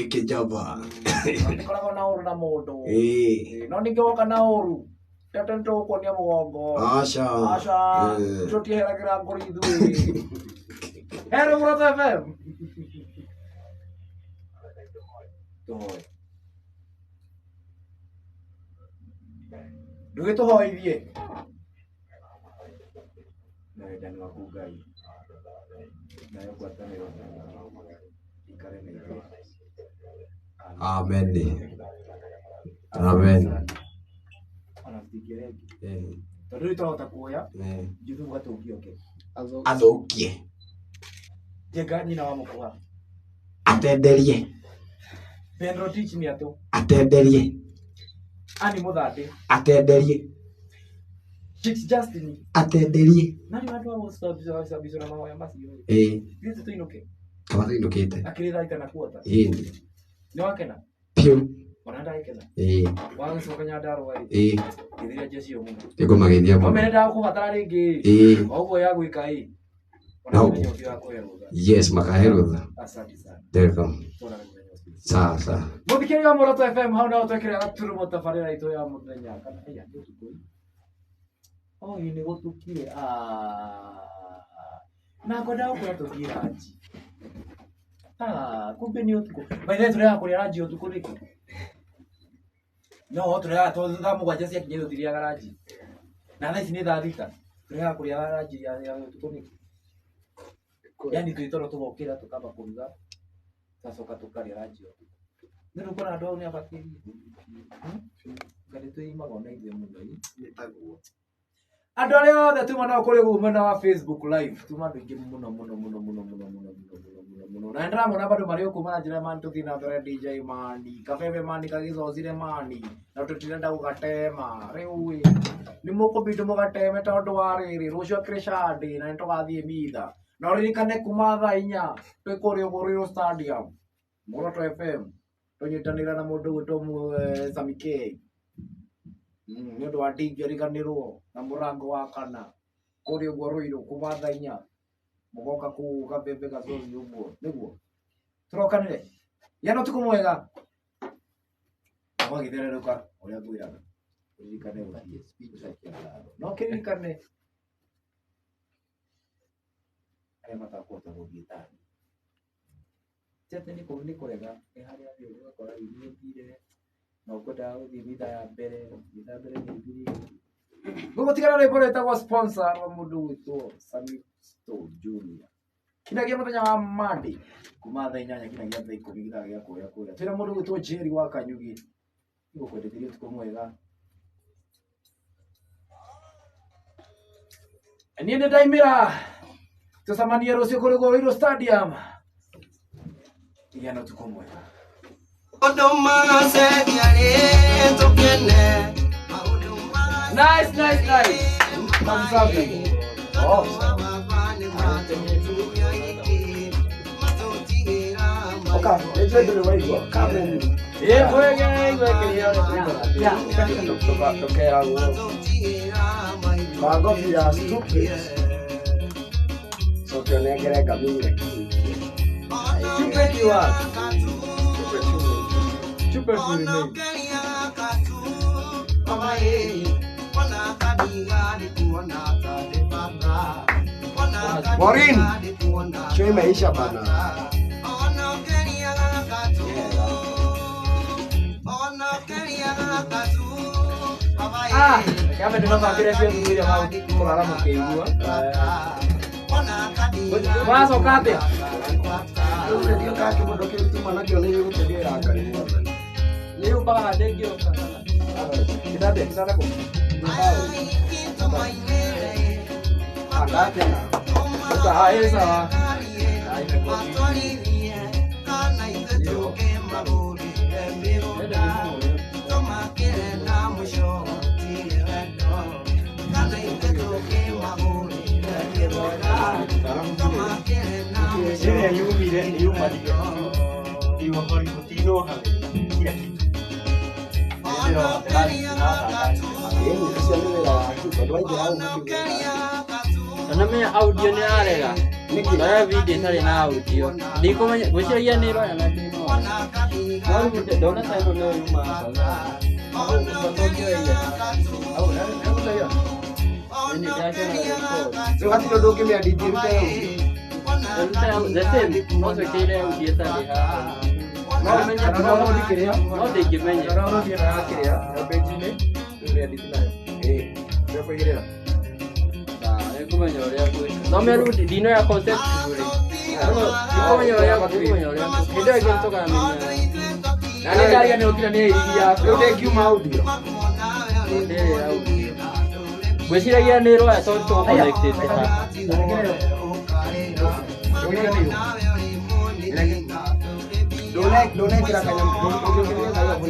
kijaba kala na oru na modo no ningeoka na oru tatento kwa ni mugongo asha choti hera gira ngori ithui hero Moroto FM ndugituhoithie na ni waku Ngai nayo gwataniro ikare na ithuĩ. Amen. Tondũ rĩu twahota kuoya juthu gatũngioke Athũkie jenga nyina wa mũkũha atenderie Pedro Tich ni atũ atenderie ani mũthande atenderie Chicks Justin atenderie nani watu wa sabiso na mawa ya macio Gĩtĩ tũinũke kama tũinũkĩte akĩrĩtha kana kuota ni wakena piu ona ndaikena wagacoka Nyandarũa gĩthĩria jeshi yo mũno nĩngũmageithia mũno omenenda kũbatara rĩngĩ oguo ya gwĩka yes makahe rũtha asante sana welcome sasa mũthikĩrĩria Moroto FM hau nao twekĩrĩra gaturumo tabarĩra itũ ya mũthenya kana ya ũtukũ nĩ gũtukire na ngoda ũkũra tũthiĩ ranji kumbe nĩ ũtukũ maithe tũrega kũrĩa ranji ũtukũ nĩkĩ no tũrega thaa mũgwanja ciakinya tũthiaga ranji na thaa ici nĩ thaa thita tũrega kũrĩa ranji ya ũtukũ nĩkĩ yani twĩtoro tũgokĩra tũkamba kũruga tacoka tũkarĩa ranji ũtukũ nĩ rĩu kũna andũ au nĩ abatĩrie ngarĩ twĩimaga na ithuĩ mũno nĩtaguo andũ arĩa othe tuma nao kũrĩ mwena wa Facebook live tuma andũ aingĩ mũno na ndĩramona bado marĩ okuma na njĩra mani tũthiĩ na mbere DJ Mani kabebe Mani kagĩcocire Mani na tũtirenda gũgatema rĩu nĩ mũkũbindũ mũgateme tondũ wa rĩrĩ rũciũ akĩrĩ Shadi na nĩtũgathiĩ mitha na ũririkane kuma thaa 4 twĩ kũrĩa Ũgũrĩrwo Stadium Moroto FM tũnyitanĩra na mũndũ gwĩtwo Sami K nĩ ũndũ wa ndingĩriganĩrwo na mũrango wa kana kũrĩa ũguo Rũirũ kuma thaa 4 mũgoka kũu kabebe gacoci ũguo nĩguo tũrokanĩre yana ũtukũ mwega wagĩthererũka ũrĩa ngwĩraga ũririkane ũgathiĩ speech no kĩririkane arĩa matakũhota gũthiĩ tani tete nĩ kũrega nĩ harĩa thĩ ũgakora inĩthire na ũkwenda gũthiĩ mitha ya mbere nĩ ithiri gũgũtigana rwĩmbo rwĩtagwo sponsor wa mũndũ gwĩtwo Sami Sto Junior kinagia mũthenya wa Monday kuma thaa 8 kinagia thaa 10 githaa gĩa kũrĩa twĩna mũndũ gwĩtwo Jerry wa Kanyugi nĩgũkwendethirie ũtukũ mwega niĩ nĩ ndaimĩra tũcemanie rũciũ kũrĩ Ũgũrĩrwo Stadium igana ũtukũ mwega Nice. Thumbs up. Okay, let's do the way go. Come on. Yeah, we're going to get stupid. So you're not going to get stupid you are. Stupid you remain. Maureen, show imeisha bana. Kama tunavyoangalia pia ndugu mau kulala mkeigua. Wazo kate. Ndio kake modoke mtuma na kio leo kutegea akali. Leo baba ndegio sana. Kitabe sana kwa. Agate na. Sasa haya sawa. Anamenya audio ni arega. Niki video tari na audio. Ndikomenya gwiciria ni roya na ndino. Nari mute ndona saino no yuma. Ni ndaje na record. Sio hati ndo kimya DJ mtayo. The same. Mozo kile audio tari ha. Nari menya kwa ndikiria. Mozo ikimenya. Naro ndio na akiria. Na page ni ndio edit nayo. Ndio kuigira. Kumenya uria kwi. No meru dino ya concept kuri. Kumenya uria kwi. Ndio ikitoka menya. Nani ndari ni ukira ni iria. Ndio kiuma audio. Ndio audio. Gwiciragia ni roya so to connected ha. Don't like kira kanya.